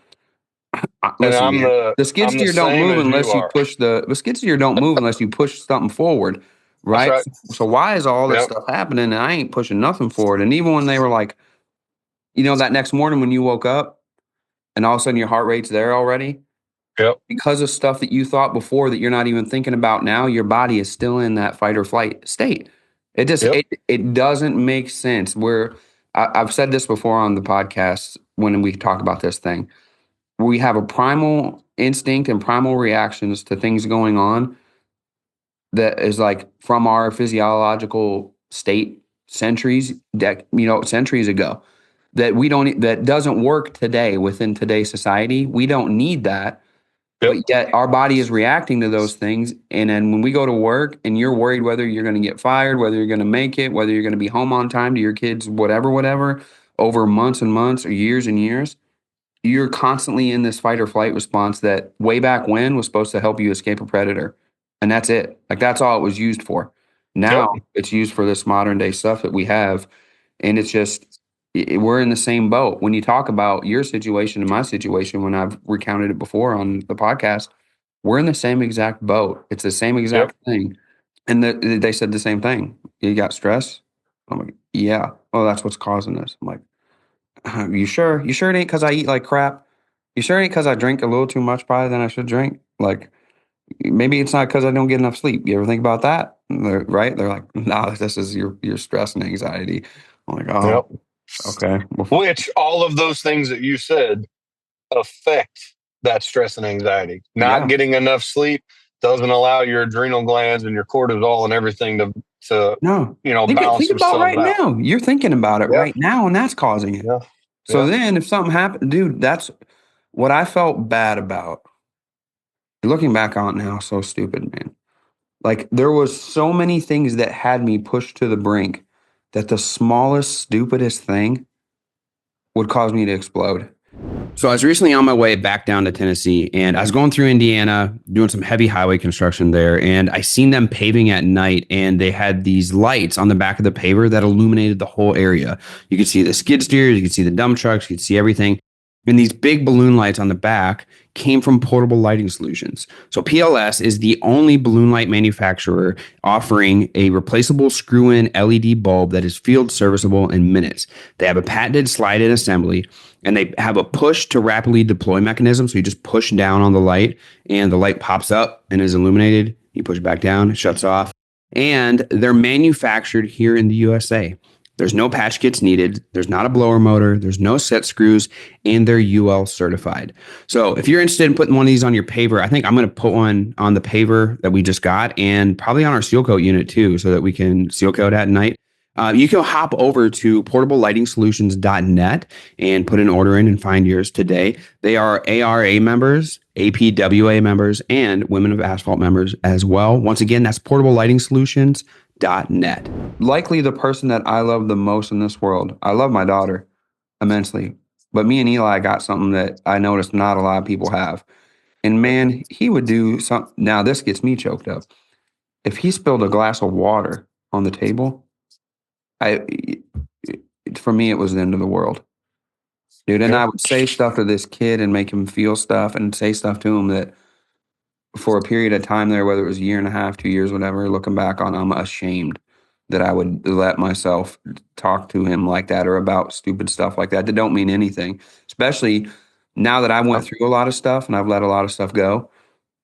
listen, the skid steer don't move unless you push the skid steer don't move unless you push something forward. Right? Right. So why is all this stuff happening and I ain't pushing nothing forward? And even when they were like, that next morning when you woke up and all of a sudden your heart rate's there already. Yep. Because of stuff that you thought before that you're not even thinking about now, your body is still in that fight or flight state. It just it doesn't make sense. I've said this before on the podcast when we talk about this thing. We have a primal instinct and primal reactions to things going on that is like from our physiological state centuries ago that doesn't work today within today's society. We don't need that. But yet our body is reacting to those things. And then when we go to work and you're worried whether you're going to get fired, whether you're going to make it, whether you're going to be home on time to your kids, whatever, over months and months or years and years, you're constantly in this fight or flight response that way back when was supposed to help you escape a predator. And that's it. Like that's all it was used for. Now it's used for this modern day stuff that we have. And it's just, we're in the same boat. When you talk about your situation and my situation, when I've recounted it before on the podcast, we're in the same exact boat. It's the same exact thing. And they said the same thing. You got stress? I'm like, yeah. Oh, that's what's causing this. I'm like, you sure? You sure it ain't because I eat like crap? You sure it ain't because I drink a little too much probably than I should drink? Like, maybe it's not because I don't get enough sleep. You ever think about that? Right? They're like, no, this is your stress and anxiety. I'm like, oh. Okay. Which all of those things that you said affect that stress and anxiety. Not getting enough sleep doesn't allow your adrenal glands and your cortisol and everything to balance think about right out. now. You're thinking about it right now, and that's causing it. Yeah. So then if something happened, dude, that's what I felt bad about. Looking back on it now, so stupid, man. Like there was so many things that had me pushed to the brink that the smallest, stupidest thing would cause me to explode. So I was recently on my way back down to Tennessee, and I was going through Indiana, doing some heavy highway construction there, and I seen them paving at night, and they had these lights on the back of the paver that illuminated the whole area. You could see the skid steers, you could see the dump trucks, you could see everything. And these big balloon lights on the back came from Portable Lighting Solutions. So PLS is the only balloon light manufacturer offering a replaceable screw-in LED bulb that is field serviceable in minutes. They have a patented slide-in assembly, and they have a push to rapidly deploy mechanism. So you just push down on the light and the light pops up and is illuminated. You push back down, it shuts off. And they're manufactured here in the USA. There's no patch kits needed. There's not a blower motor. There's no set screws, and they're UL certified. So if you're interested in putting one of these on your paver, I think I'm going to put one on the paver that we just got, and probably on our seal coat unit too, so that we can seal coat at night. You can hop over to portablelightingsolutions.net and put an order in and find yours today. They are ARA members, APWA members, and Women of Asphalt members as well. Once again, that's portablelightingsolutions.net. Likely the person that I love the most in this world. I love my daughter immensely, but me and Eli got something that I noticed not a lot of people have. And man, he would do something. Now this gets me choked up. If he spilled a glass of water on the table, for me, it was the end of the world, dude. And I would say stuff to this kid and make him feel stuff and say stuff to him that for a period of time there, whether it was a year and a half, 2 years, whatever, looking back on, I'm ashamed that I would let myself talk to him like that or about stupid stuff like that don't mean anything, especially now that I went through a lot of stuff and I've let a lot of stuff go.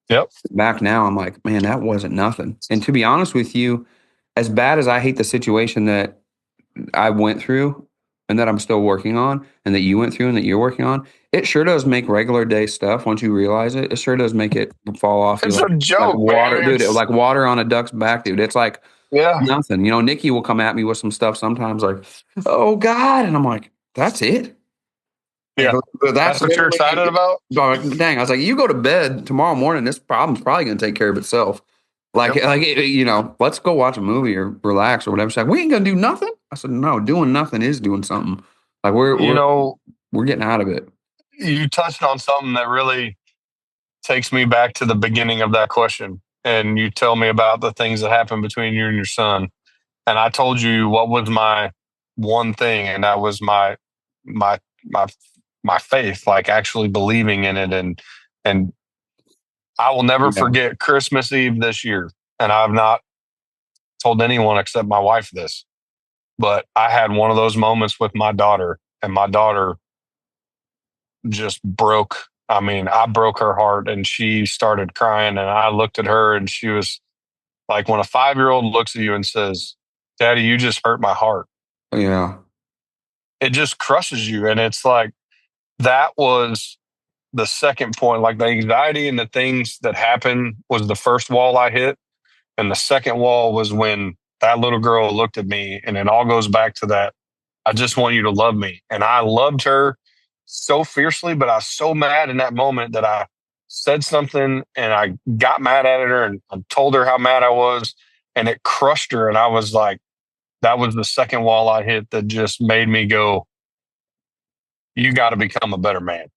Yep. Back now, I'm like, man, that wasn't nothing. And to be honest with you, as bad as I hate the situation that I went through and that I'm still working on and that you went through and that you're working on, it sure does make regular day stuff, once you realize it, it sure does make it fall off. It's like, a joke, like water, man. dude. Like water on a duck's back, dude. It's like nothing. You know, Nikki will come at me with some stuff sometimes like, oh God. And I'm like, that's it? Yeah. But That's what you're excited about? Dang. I was like, you go to bed tomorrow morning, this problem's probably going to take care of itself. Like, you know, let's go watch a movie or relax or whatever. She's like, we ain't going to do nothing. I said, no, doing nothing is doing something. Like we're getting out of it. You touched on something that really takes me back to the beginning of that question. And you tell me about the things that happened between you and your son. And I told you what was my one thing, and that was my faith, like actually believing in it. And I will never forget Christmas Eve this year. And I've not told anyone except my wife this, but I had one of those moments with my daughter, and my daughter just broke. I mean, I broke her heart, and she started crying, and I looked at her, and she was like, when a 5-year-old looks at you and says, Daddy, you just hurt my heart. Yeah. It just crushes you. And it's like, that was the second point. Like the anxiety and the things that happened was the first wall I hit. And the second wall was when that little girl looked at me, and it all goes back to that. I just want you to love me. And I loved her so fiercely, but I was so mad in that moment that I said something and I got mad at her and I told her how mad I was, and it crushed her. And I was like, that was the second wall I hit that just made me go, you got to become a better man.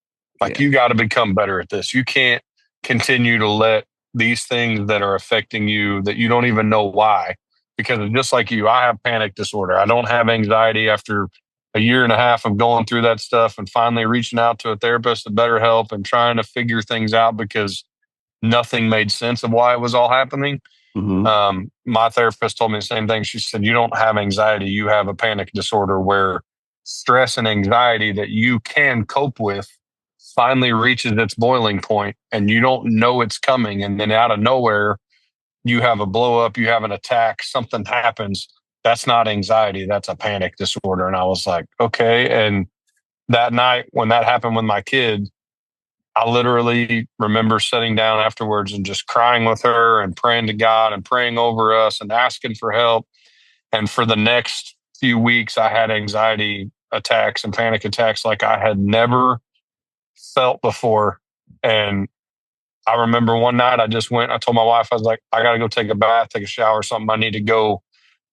Like you got to become better at this. You can't continue to let these things that are affecting you that you don't even know why. Because just like you, I have panic disorder. I don't have anxiety after a year and a half of going through that stuff and finally reaching out to a therapist to better help and trying to figure things out because nothing made sense of why it was all happening. Mm-hmm. My therapist told me the same thing. She said, you don't have anxiety. You have a panic disorder where stress and anxiety that you can cope with finally reaches its boiling point and you don't know it's coming. And then out of nowhere, you have a blow up, you have an attack, something happens. That's not anxiety. That's a panic disorder. And I was like, okay. And that night when that happened with my kid, I literally remember sitting down afterwards and just crying with her and praying to God and praying over us and asking for help. And for the next few weeks, I had anxiety attacks and panic attacks like I had never felt before. And I remember one night I told my wife, I was like, I got to go take a bath, take a shower, something. I need to go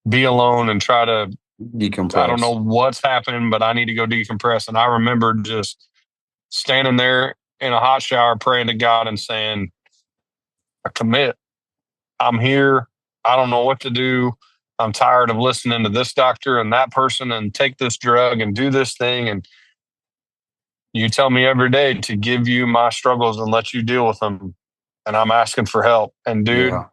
be alone and try to decompress. I don't know what's happening, but I need to go decompress. And I remember just standing there in a hot shower, praying to God and saying, I commit. I'm here. I don't know what to do. I'm tired of listening to this doctor and that person and take this drug and do this thing. And You tell me every day to give you my struggles and let you deal with them. And I'm asking for help. And dude, Yeah.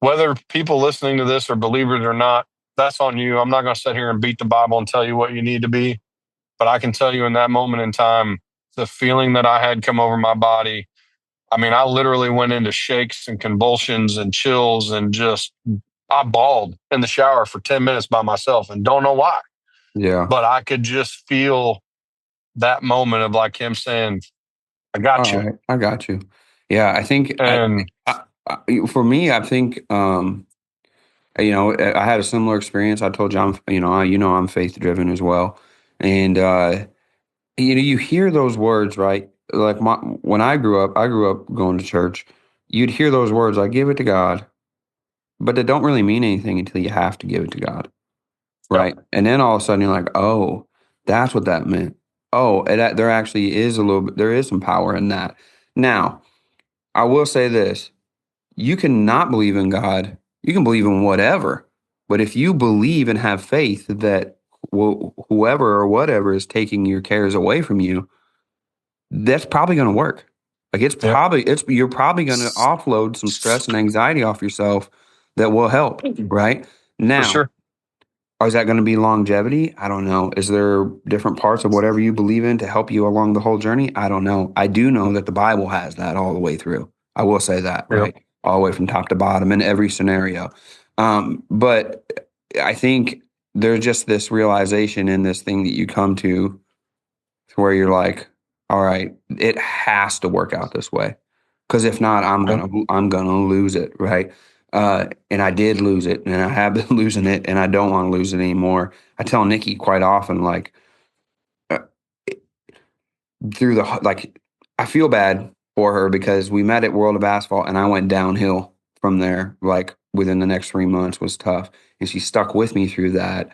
whether people listening to this are believers or not, that's on you. I'm not going to sit here and beat the Bible and tell you what you need to be. But I can tell you in that moment in time, the feeling that I had come over my body. I mean, I literally went into shakes and convulsions and chills and I bawled in the shower for 10 minutes by myself and don't know why. Yeah. But I could just feel that moment of like him saying, I got All you. right. I got you. Yeah. I think And for me, I think, I had a similar experience. I told you I'm faith driven as well. And, you hear those words, right? Like when I grew up going to church. You'd hear those words, I give it to God, but they don't really mean anything until you have to give it to God. yep, Right. And then all of a sudden you're like, oh, that's what that meant. Oh, there actually is there is some power in that. Now, I will say this: you cannot believe in God. You can believe in whatever. But if you believe and have faith that whoever or whatever is taking your cares away from you, that's probably going to work. Like yep, you're probably going to offload some stress and anxiety off yourself that will help. Right for now, sure. or is that going to be longevity? I don't know. Is there different parts of whatever you believe in to help you along the whole journey? I don't know. I do know that the Bible has that all the way through. I will say that, Yep. right? All the way from top to bottom in every scenario. But I think there's just this realization in this thing that you come to where you're like, all right, it has to work out this way. Because if not, I'm gonna lose it, right? And I did lose it, and I have been losing it, and I don't want to lose it anymore. I tell Nikki quite often, like uh, through the like, I feel bad for her because we met at World of Asphalt, and I went downhill from there. Like within the next 3 months was tough, and she stuck with me through that.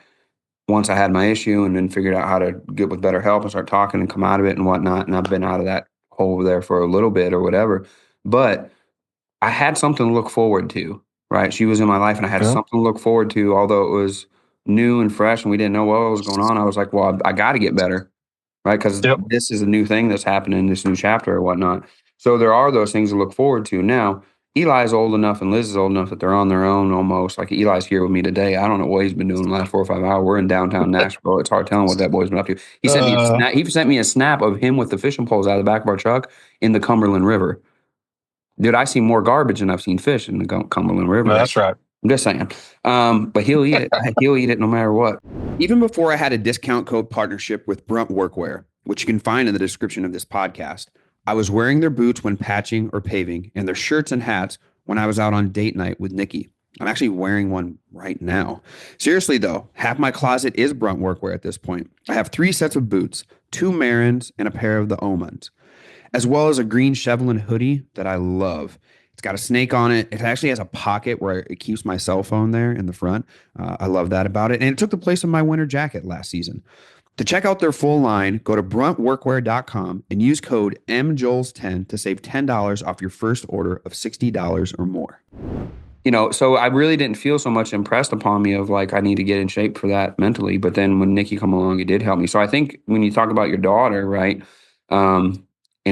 Once I had my issue, and then figured out how to get with better help and start talking and come out of it and whatnot. And I've been out of that hole there for a little bit or whatever, but I had something to look forward to, right? She was in my life and I had Yep. something to look forward to, although it was new and fresh and we didn't know what was going on. I was like, well, I got to get better, right? Because Yep. this is a new thing that's happening in this new chapter or whatnot. So there are those things to look forward to. Now, Eli's old enough and Liz is old enough that they're on their own almost. Like Eli's here with me today. I don't know what he's been doing the last 4 or 5 hours. We're in downtown Nashville. It's hard telling what that boy's been up to. He sent me a Uh, snap. He sent me a snap of him with the fishing poles out of the back of our truck in the Cumberland River. Dude, I see more garbage than I've seen fish in the Cumberland River right that's now. right. I'm just saying. But he'll eat it. He'll eat it no matter what. Even before I had a discount code partnership with Brunt Workwear, which you can find in the description of this podcast, I was wearing their boots when patching or paving and their shirts and hats when I was out on date night with Nikki. I'm actually wearing one right now. Seriously, though, half my closet is Brunt Workwear at this point. I have 3 sets of boots, 2 Marins, and a pair of the Omans, as well as a green Chevlin hoodie that I love. It's got a snake on it. It actually has a pocket where it keeps my cell phone there in the front. I love that about it. And it took the place of my winter jacket last season. To check out their full line, go to bruntworkwear.com and use code MJoles10 to save $10 off your first order of $60 or more. So I really didn't feel so much impressed upon me of like I need to get in shape for that mentally. But then when Nikki come along, it did help me. So I think when you talk about your daughter, right, and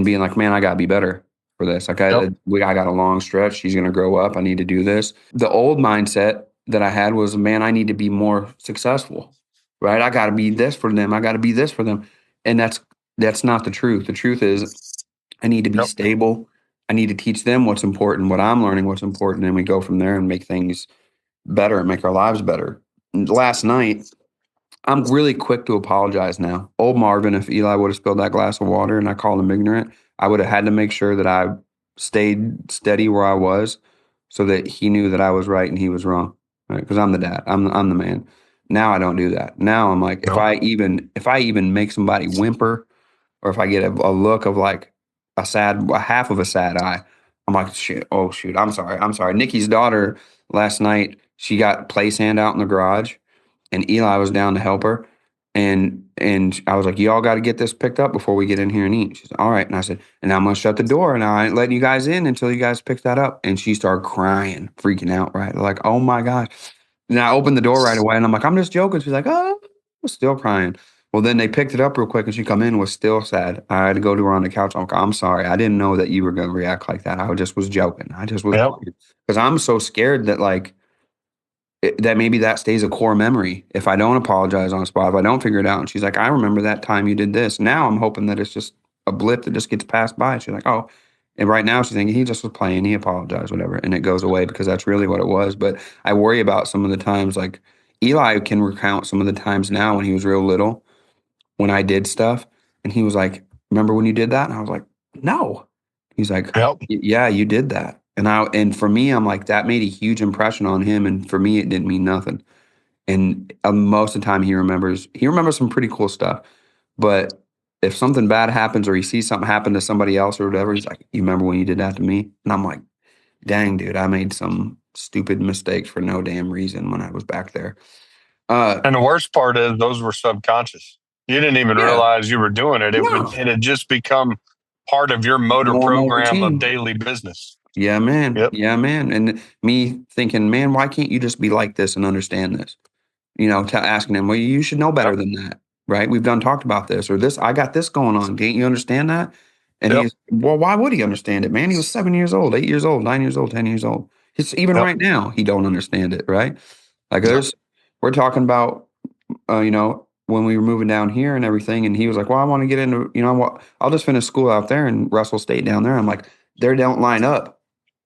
being like, man, I gotta be better for this. Like Yep. I got a long stretch. She's gonna grow up. I need to do this. The old mindset that I had was, man, I need to be more successful, right? I got to be this for them. I got to be this for them, and that's not the truth. The truth is, I need to be Yep. stable. I need to teach them what's important, what I'm learning, what's important, and we go from there and make things better and make our lives better. And last night, I'm really quick to apologize now. Old Marvin, if Eli would have spilled that glass of water and I called him ignorant, I would have had to make sure that I stayed steady where I was so that he knew that I was right and he was wrong. Right? Because I'm the dad. I'm the man. Now I don't do that. Now I'm like, Yep. if I even make somebody whimper or if I get a look of like a half of a sad eye, I'm like, shit, oh shoot, I'm sorry. I'm sorry. Nikki's daughter last night, she got play sand out in the garage and Eli was down to help her. And I was like, y'all got to get this picked up before we get in here and eat. She's all right. And I said, and I'm gonna shut the door and I ain't letting you guys in until you guys pick that up. And she started crying, freaking out, right? Like, oh my God. And I opened the door right away and I'm like, I'm just joking. She's like, oh, I'm still crying. Well, then they picked it up real quick and she come in and was still sad. I had to go to her on the couch. I'm like, I'm sorry. I didn't know that you were going to react like that. I just was joking. I just was Yep. because I'm so scared that like that maybe that stays a core memory if I don't apologize on the spot, if I don't figure it out. And she's like, I remember that time you did this. Now I'm hoping that it's just a blip that just gets passed by. She's like, oh, and right now she's thinking he just was playing, he apologized, whatever, and it goes away because that's really what it was. But I worry about some of the times, like Eli can recount some of the times now when he was real little, when I did stuff, and he was like, remember when you did that? And I was like, no. He's like, Yep. yeah, you did that. And for me, I'm like, that made a huge impression on him. And for me, it didn't mean nothing. And most of the time he remembers some pretty cool stuff. But if something bad happens or he sees something happen to somebody else or whatever, he's like, you remember when you did that to me? And I'm like, dang, dude, I made some stupid mistakes for no damn reason when I was back there. And the worst part is those were subconscious. You didn't even Yeah, realize you were doing it. no, It had just become part of your motor normal program of routine. daily business. Yeah, man. Yep. Yeah, man. And me thinking, man, why can't you just be like this and understand this? Asking him, well, you should know better Yep. than that, right? We've done talked about this or this. I got this going on. Can't you understand that? And Yep. well, why would he understand it, man? He was 7 years old, 8 years old, 9 years old, 10 years old. It's even Yep. right now, he don't understand it, right? Like Yep. we're talking about, when we were moving down here and everything, and he was like, well, I want to get into, I'll just finish school out there in Russell State down there. I'm like, they don't line up.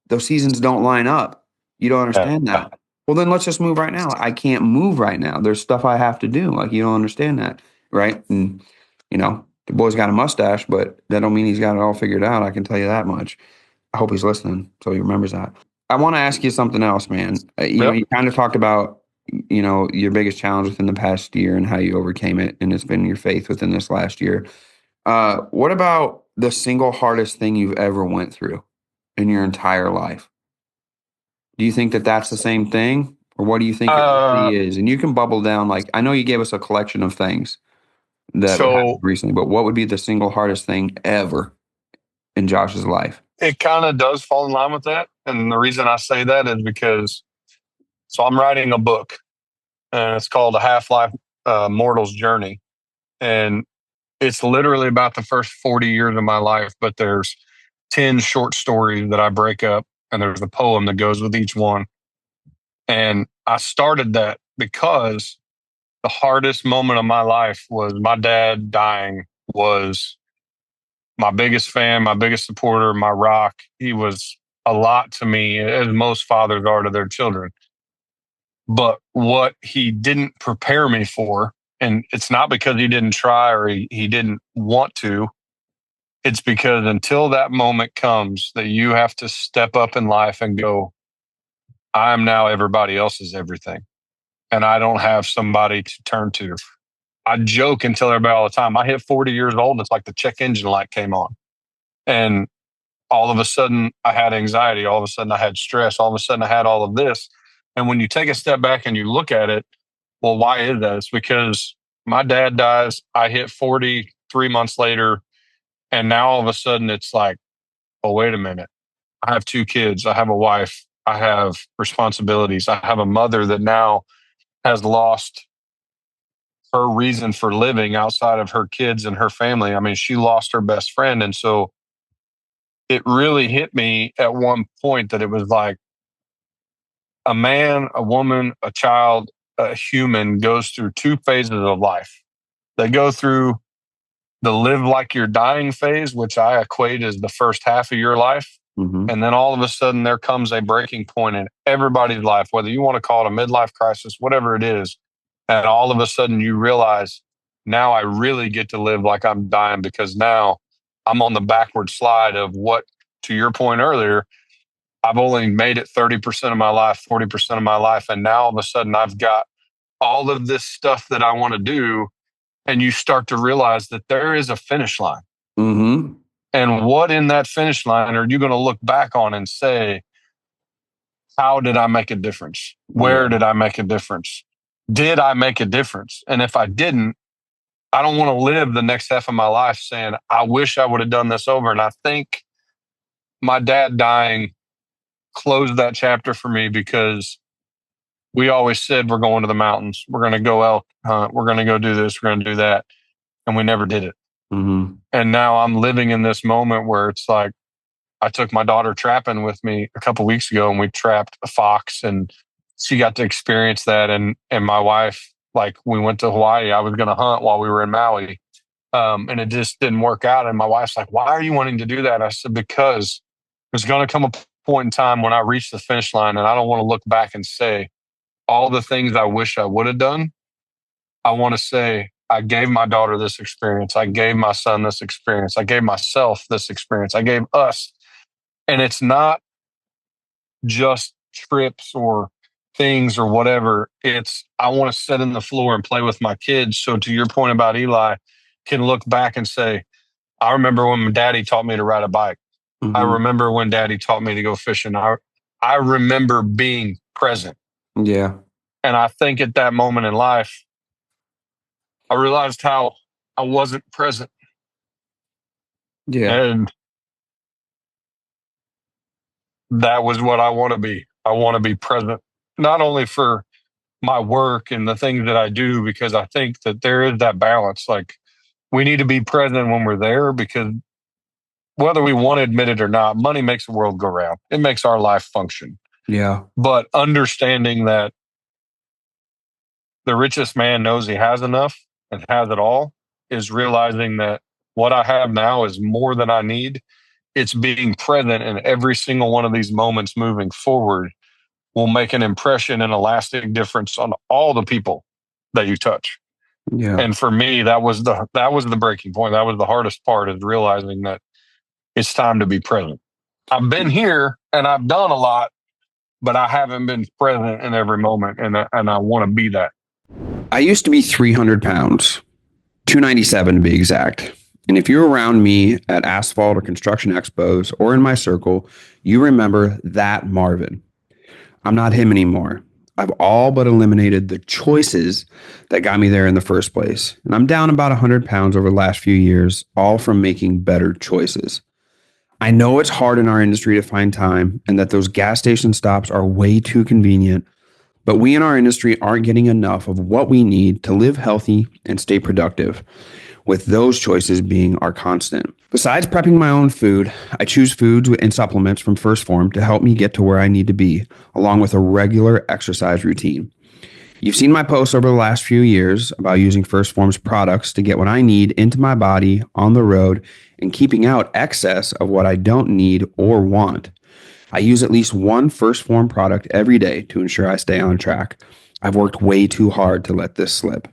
Those seasons don't line up. You don't understand Yeah. that. Well, then let's just move right now. I can't move right now. There's stuff I have to do. Like, you don't understand that, right? And, the boy's got a mustache, but that don't mean he's got it all figured out. I can tell you that much. I hope he's listening so he remembers that. I want to ask you something else, man. Yep. You kind of talked about, your biggest challenge within the past year and how you overcame it, and it's been your faith within this last year. What about the single hardest thing you've ever went through in your entire life? Do you think that that's the same thing, or what do you think it Uh, really is? And you can bubble down. Like, I know you gave us a collection of things that happened so recently, but what would be the single hardest thing ever in Josh's life? it kind of does fall in line with that. And the reason I say that is because, so I'm writing a book and it's called A Half-Life Mortal's Journey. And it's literally about the first 40 years of my life, but there's 10 short stories that I break up and there's a poem that goes with each one. And I started that because the hardest moment of my life was my dad dying, was my biggest fan, my biggest supporter, my rock. He was a lot to me, as most fathers are to their children. But what he didn't prepare me for, and it's not because he didn't try or he didn't want to, it's because until that moment comes that you have to step up in life and go, I'm now everybody else's everything. And I don't have somebody to turn to. I joke and tell everybody all the time, I hit 40 years old and it's like the check engine light came on. And all of a sudden I had anxiety. All of a sudden I had stress. All of a sudden I had all of this. And when you take a step back and you look at it, well, why is that? It's because my dad dies. I hit 40 3 months later. And now all of a sudden it's like, oh, wait a minute. I have two kids. I have a wife. I have responsibilities. I have a mother that now has lost her reason for living outside of her kids and her family. I mean, she lost her best friend. And so it really hit me at one point that it was like a man, a woman, a child, a human goes through two phases of life. They go through the live like you're dying phase, which I equate as the first half of your life. Mm-hmm. And then all of a sudden, there comes a breaking point in everybody's life, whether you want to call it a midlife crisis, whatever it is. And all of a sudden, you realize now I really get to live like I'm dying because now I'm on the backward slide of what, to your point earlier, I've only made it 30% of my life, 40% of my life. And now all of a sudden, I've got all of this stuff that I want to do. And you start to realize that there is a finish line. Mm-hmm. And what in that finish line are you going to look back on and say, how did I make a difference? Where Yeah. did I make a difference? Did I make a difference? And if I didn't, I don't want to live the next half of my life saying, I wish I would have done this over. And I think my dad dying closed that chapter for me because we always said we're going to the mountains. We're going to go elk hunt. We're going to go do this. We're going to do that. And we never did it. Mm-hmm. And now I'm living in this moment where it's like, I took my daughter trapping with me a couple of weeks ago, and we trapped a fox, and she got to experience that. And my wife, like, we went to Hawaii. I was going to hunt while we were in Maui. And it just didn't work out. And my wife's like, why are you wanting to do that? I said, because there's going to come a point in time when I reach the finish line, and I don't want to look back and say all the things I wish I would have done. I want to say, I gave my daughter this experience. I gave my son this experience. I gave myself this experience. I gave us. And it's not just trips or things or whatever. It's, I want to sit in the floor and play with my kids. So to your point about Eli, can look back and say, I remember when my daddy taught me to ride a bike. Mm-hmm. I remember when daddy taught me to go fishing. I remember being present. Yeah. And I think at that moment in life, I realized how I wasn't present. Yeah. And that was what I want to be. I want to be present, not only for my work and the things that I do, because I think that there is that balance. Like, we need to be present when we're there, because whether we want to admit it or not, money makes the world go round. It makes our life function. Yeah. But understanding that the richest man knows he has enough and has it all is realizing that what I have now is more than I need. It's being present in every single one of these moments moving forward will make an impression and a lasting difference on all the people that you touch. Yeah. And for me, that was the breaking point. That was the hardest part, is realizing that it's time to be present. I've been here and I've done a lot, but I haven't been present in every moment. And I want to be that. I used to be 300 pounds, 297 to be exact. And if you're around me at Asphalt or construction expos or in my circle, you remember that Marvin. I'm not him anymore. I've all but eliminated the choices that got me there in the first place. And I'm down about 100 pounds over the last few years, all from making better choices. I know it's hard in our industry to find time and that those gas station stops are way too convenient, but we in our industry aren't getting enough of what we need to live healthy and stay productive, with those choices being our constant. Besides prepping my own food, I choose foods and supplements from First Form to help me get to where I need to be, along with a regular exercise routine. You've seen my posts over the last few years about using First Form's products to get what I need into my body on the road and keeping out excess of what I don't need or want. I use at least one First Form product every day to ensure I stay on track. I've worked way too hard to let this slip.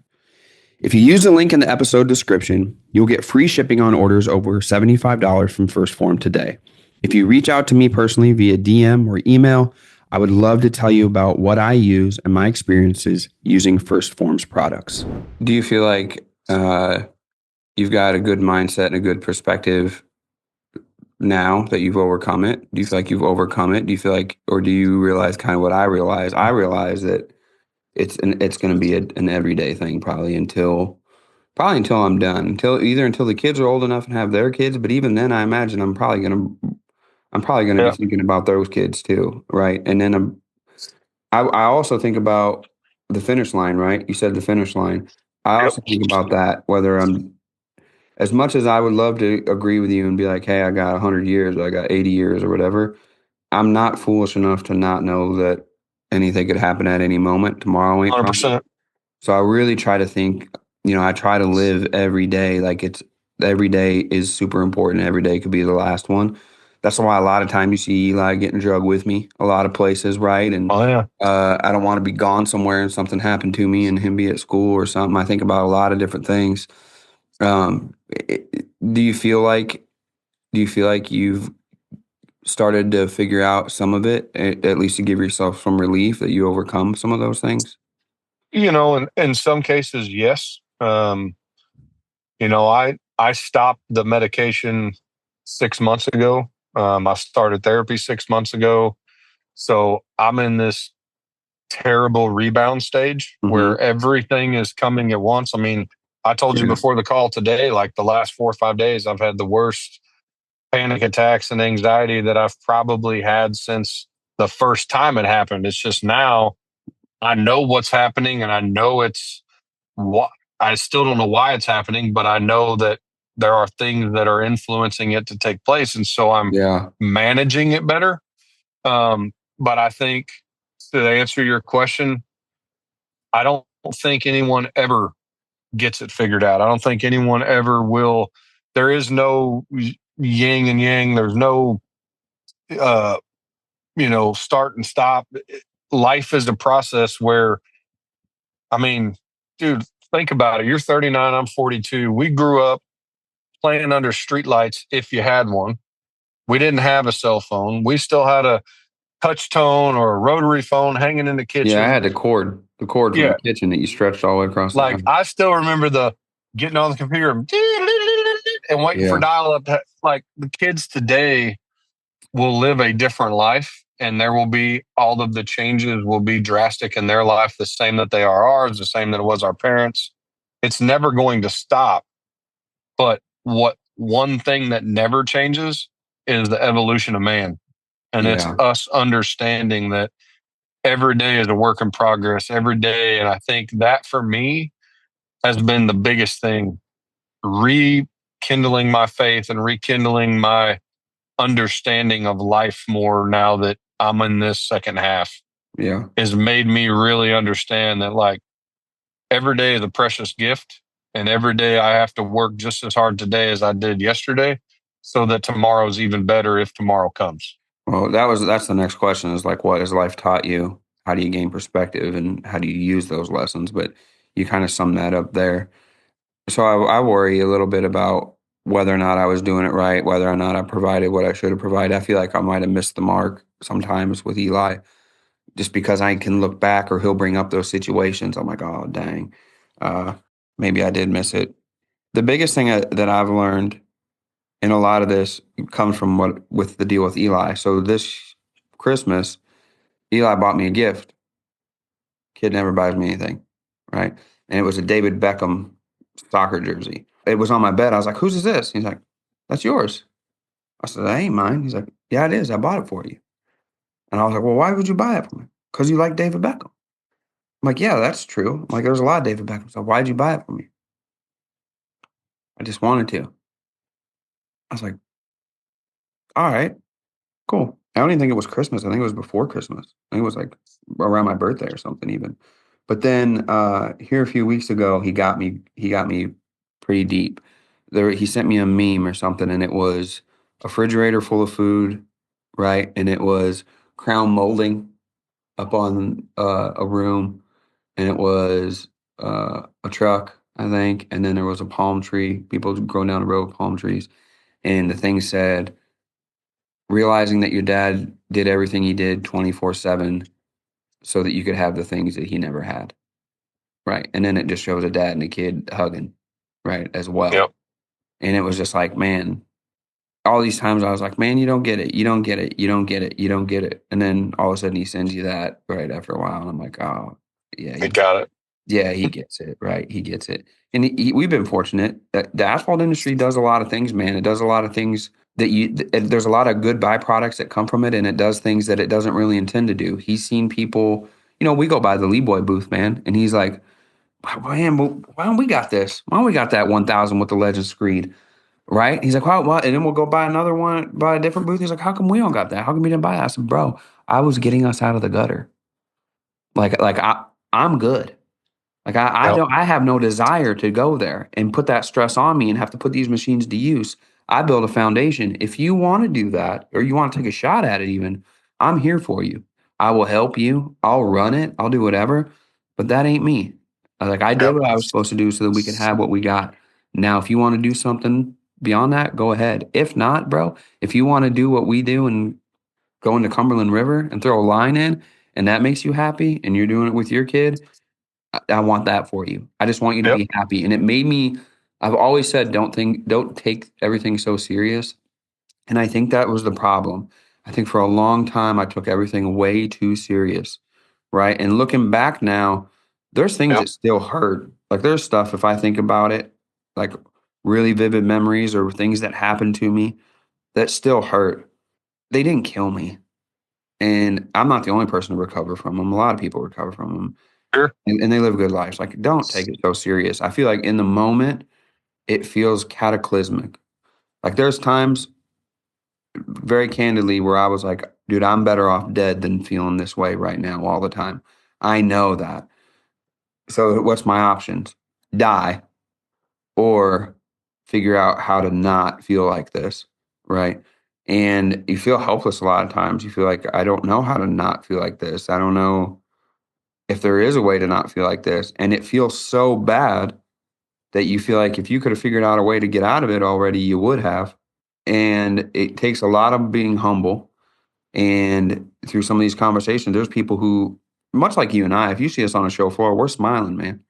If you use the link in the episode description, you'll get free shipping on orders over $75 from First Form today. If you reach out to me personally via DM or email, I would love to tell you about what I use and my experiences using First Form's products. Do you feel like you've got a good mindset and a good perspective now that you've overcome it? Do you feel like you've overcome it? Do you feel like, or do you realize kind of what I realize? I realize that it's going to be an everyday thing probably until I'm done, until the kids are old enough and have their kids. But even then, I imagine I'm probably going to be thinking about those kids too, right? And then I also think about the finish line, right? You said the finish line. I also think about that, whether I'm, as much as I would love to agree with you and be like, hey, I got 100 years, or I got 80 years or whatever, I'm not foolish enough to not know that anything could happen at any moment. Tomorrow ain't promised. 100%. So I really try to think, I try to live every day like every day is super important. Every day could be the last one. That's why a lot of times you see Eli getting drugged with me a lot of places, right? And I don't want to be gone somewhere and something happened to me and him be at school or something. I think about a lot of different things. Do you feel like you've started to figure out some of it, at least to give yourself some relief that you overcome some of those things? In some cases, yes. I stopped the medication 6 months ago. I started therapy 6 months ago. So I'm in this terrible rebound stage where everything is coming at once. I mean, I told you before the call today, like the last 4 or 5 days, I've had the worst panic attacks and anxiety that I've probably had since the first time it happened. It's just now I know what's happening, and I know it's what I still don't know why it's happening, but I know that there are things that are influencing it to take place. And so I'm Yeah. managing it better. But I think to answer your question, I don't think anyone ever gets it figured out. I don't think anyone ever will. There is no yin and yang. There's no, uh, start and stop. Life is a process where, I mean, dude, think about it. You're 39, I'm 42. We grew up playing under streetlights if you had one. We didn't have a cell phone. We still had a touch tone or a rotary phone hanging in the Yeah, I kitchen. had the cord from the Yeah. kitchen that you stretched all the way across the Like house. I still remember the getting on the computer and waiting for Yeah. dial up. Like the kids today will live a different life, and there will be all of the changes will be drastic in their life, the same that they are ours, the same that it was our parents. It's never going to stop. But what one thing that never changes is the evolution of man. And it's Yeah. us understanding that every day is a work in progress every day. And I think that for me has been the biggest thing, rekindling my faith and rekindling my understanding of life more now that I'm in this second half Yeah. has made me really understand that like every day is a precious gift. And every day I have to work just as hard today as I did yesterday so that tomorrow's even better if tomorrow comes. Well, that's the next question is like, what has life taught you? How do you gain perspective and how do you use those lessons? But you kind of sum that up there. So I worry a little bit about whether or not I was doing it right, whether or not I provided what I should have provided. I feel like I might have missed the mark sometimes with Eli, just because I can look back or he'll bring up those situations. I'm like, oh, dang, uh, maybe I did miss it. The biggest thing that I've learned in a lot of this comes from what with the deal with Eli. So this Christmas, Eli bought me a gift. Kid never buys me anything, right? And it was a David Beckham soccer jersey. It was on my bed. I was like, "Whose is this?" He's like, "That's yours." I said, "That ain't mine." He's like, "Yeah, it is. I bought it for you." And I was like, "Well, why would you buy it for me?" "Because you like David Beckham." I'm like, "Yeah, that's true." I'm like, there's a lot of David Beckham. So why'd you buy it for me? I just wanted to. I was like, "All right, cool." I don't even think it was Christmas. I think it was before Christmas. I think it was like around my birthday or something even. But then here a few weeks ago, he got me pretty deep. He sent me a meme or something, and it was a refrigerator full of food, right? And it was crown molding up on a room, and it was a truck, I think, and then there was a palm tree. People growing down the road with palm trees, and the thing said, "Realizing that your dad did everything he did 24/7 so that you could have the things that he never had." Right, and then it just shows a dad and a kid hugging, right, as well, Yep. and it was just like, man, all these times I was like, "Man, you don't get it, you don't get it, you don't get it, you don't get it," and then all of a sudden he sends you that right after a while, and I'm like, "Oh, yeah, I got it. he gets it, right, he gets it," and we've been fortunate that the asphalt industry does a lot of things, man. It does a lot of things that there's a lot of good byproducts that come from it, and it does things that it doesn't really intend to do. He's seen people, we go by the LeeBoy booth, man, and he's like, man, why don't we got this? Why don't we got that 1000 with the legend screed? Right? He's like, why? And then we'll go buy another one, buy a different booth. He's like, how come we don't got that? How come we didn't buy that? I said, bro, I was getting us out of the gutter. I'm good. Like Yep. I have no desire to go there and put that stress on me and have to put these machines to use. I build a foundation. If you want to do that or you want to take a shot at it even, I'm here for you. I will help you. I'll run it. I'll do whatever. But that ain't me. I did Yep. what I was supposed to do so that we could have what we got. Now, if you want to do something beyond that, go ahead. If not, bro, if you want to do what we do and go into Cumberland River and throw a line in and that makes you happy and you're doing it with your kid, I want that for you. I just want you to Yep. be happy. And it made me, I've always said, don't take everything so serious. And I think that was the problem. I think for a long time, I took everything way too serious. Right. And looking back now, there's things Yep. that still hurt. Like there's stuff, if I think about it, like really vivid memories or things that happened to me that still hurt. They didn't kill me. And I'm not the only person to recover from them. A lot of people recover from them, Sure. and they live good lives. Like, don't take it so serious. I feel like in the moment, it feels cataclysmic. Like, there's times, very candidly, where I was like, dude, I'm better off dead than feeling this way right now all the time. I know that. So what's my options? Die or figure out how to not feel like this, right? And you feel helpless a lot of times. You feel like, I don't know how to not feel like this. I don't know if there is a way to not feel like this. And it feels so bad that you feel like if you could have figured out a way to get out of it already, you would have. And it takes a lot of being humble. And through some of these conversations, there's people who, much like you and I, if you see us on a show floor, we're smiling, man.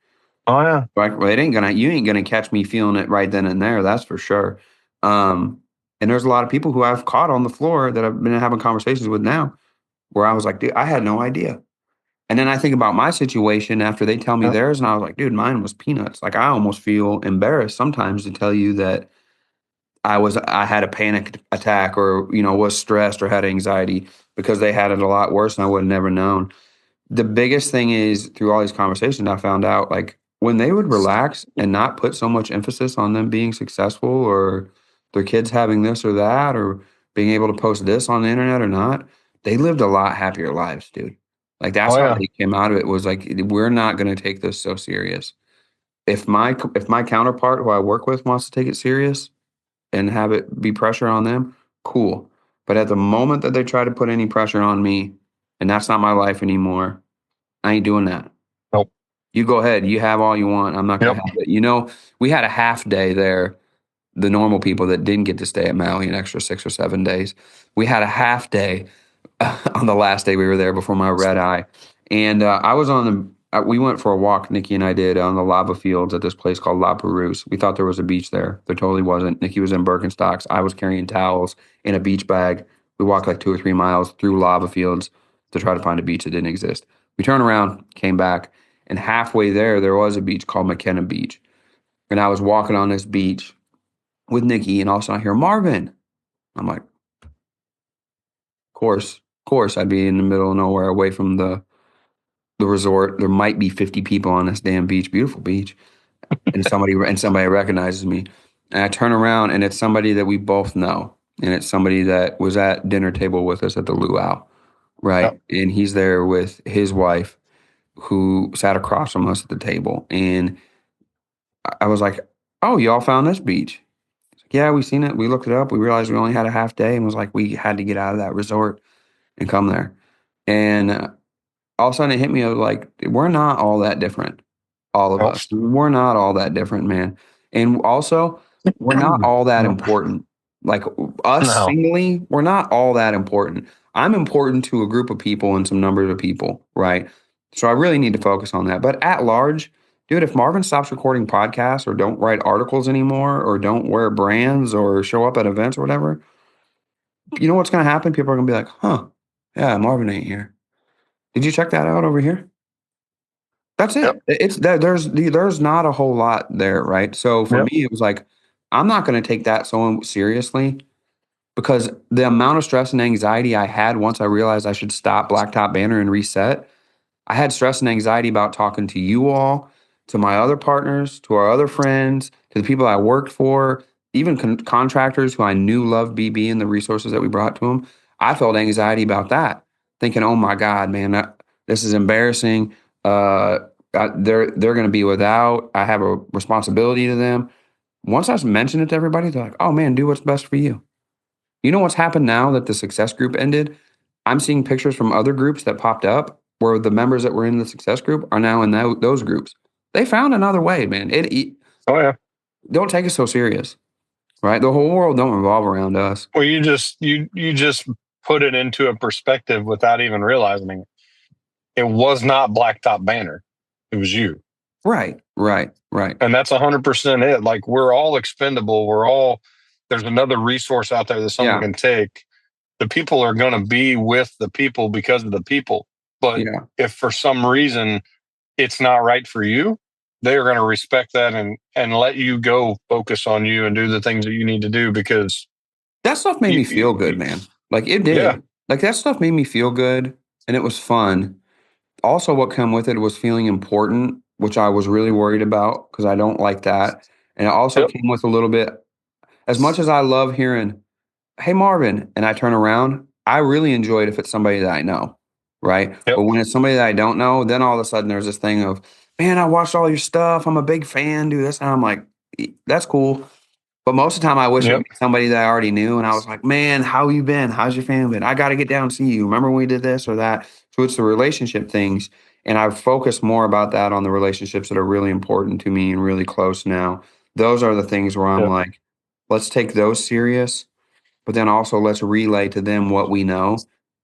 Oh yeah. Right? Well, you ain't gonna catch me feeling it right then and there. That's for sure. And there's a lot of people who I've caught on the floor that I've been having conversations with now, where I was like, dude, I had no idea. And then I think about my situation after they tell me Yep. theirs, and I was like, dude, mine was peanuts. Like, I almost feel embarrassed sometimes to tell you that I had a panic attack, or was stressed or had anxiety, because they had it a lot worse and I would have never known. The biggest thing is, through all these conversations, I found out, like, when they would relax and not put so much emphasis on them being successful, or their kids having this or that, or being able to post this on the internet or not, they lived a lot happier lives, dude. Like, that's Oh how yeah. they came out of it, was like, we're not going to take this so serious. If my counterpart who I work with wants to take it serious and have it be pressure on them, cool. But at the moment that they try to put any pressure on me, and that's not my life anymore, I ain't doing that. Nope. You go ahead. You have all you want. I'm not going Yep. to have it. We had a half day there. The normal people that didn't get to stay at Maui an extra 6 or 7 days, we had a half day on the last day we were there before my red eye. And I was we went for a walk, Nikki and I did, on the lava fields at this place called La Perouse. We thought there was a beach there. There totally wasn't. Nikki was in Birkenstocks. I was carrying towels in a beach bag. We walked like 2 or 3 miles through lava fields to try to find a beach that didn't exist. We turned around, came back, and halfway there was a beach called McKenna Beach. And I was walking on this beach with Nikki, and all of a sudden I hear Marvin. I'm like, of course, I'd be in the middle of nowhere, away from the resort. There might be 50 people on this damn beach, beautiful beach, and somebody recognizes me, and I turn around, and it's somebody that we both know, and it's somebody that was at dinner table with us at the luau, Yep. right? And he's there with his wife, who sat across from us at the table, and I was like, "Oh, y'all found this beach?" Yeah, we seen it. We looked it up. We realized we only had a half day, and was like, we had to get out of that resort and come there. And all of a sudden it hit me, I was like, we're not all that different. All of Nope. us. We're not all that different, man. And also, we're not all that Nope. important. Like, us No. singly, we're not all that important. I'm important to a group of people and some numbers of people, right? So I really need to focus on that. But at large, dude, if Marvin stops recording podcasts, or don't write articles anymore, or don't wear brands, or show up at events or whatever, you know what's going to happen? People are going to be like, huh, yeah, Marvin ain't here. Did you check that out over here? That's Yep. it. It's that there's not a whole lot there, right? So for Yep. me, it was like, I'm not going to take that so seriously, because the amount of stress and anxiety I had once I realized I should stop Blacktop Banner and reset. I had stress and anxiety about talking to you all, to my other partners, to our other friends, to the people I worked for, even contractors who I knew loved BB and the resources that we brought to them. I felt anxiety about that, thinking, "Oh my God, man, this is embarrassing. Uh, they're going to be without. I have a responsibility to them." Once I mentioned it to everybody, they're like, "Oh man, do what's best for you." You know what's happened now that the success group ended? I'm seeing pictures from other groups that popped up, where the members that were in the success group are now in those groups. They found another way, man. Oh yeah. Don't take it so serious, right? The whole world don't revolve around us. Well, you just put it into a perspective without even realizing it. It was not Blacktop Banner. It was you. Right, right, right. And that's 100% it. Like, we're all expendable. There's another resource out there that someone Yeah, can take. The people are going to be with the people because of the people. But yeah. if for some reason it's not right for you, they are going to respect that and let you go focus on you and do the things that you need to do, because That stuff made me feel good, you man. Like, it yeah, did. Like that stuff made me feel good and it was fun. Also, what came with it was feeling important, which I was really worried about because I don't like that. And it also Yep. came with a little bit, as much as I love hearing, "Hey, Marvin," and I turn around, I really enjoy it if it's somebody that I know, right? Yep. But when it's somebody that I don't know, then all of a sudden there's this thing of, "Man, I watched all your stuff. I'm a big fan, dude." This, and I'm like, That's cool." But most of the time, I wish it Yep. would be somebody that I already knew, and I was like, "Man, how you been? How's your family been? I got to get down and see you. Remember when we did this or that?" So it's the relationship things, and I've focused more about that on the relationships that are really important to me and really close now. Those are the things where I'm Yep. like, let's take those serious, but then also let's relay to them what we know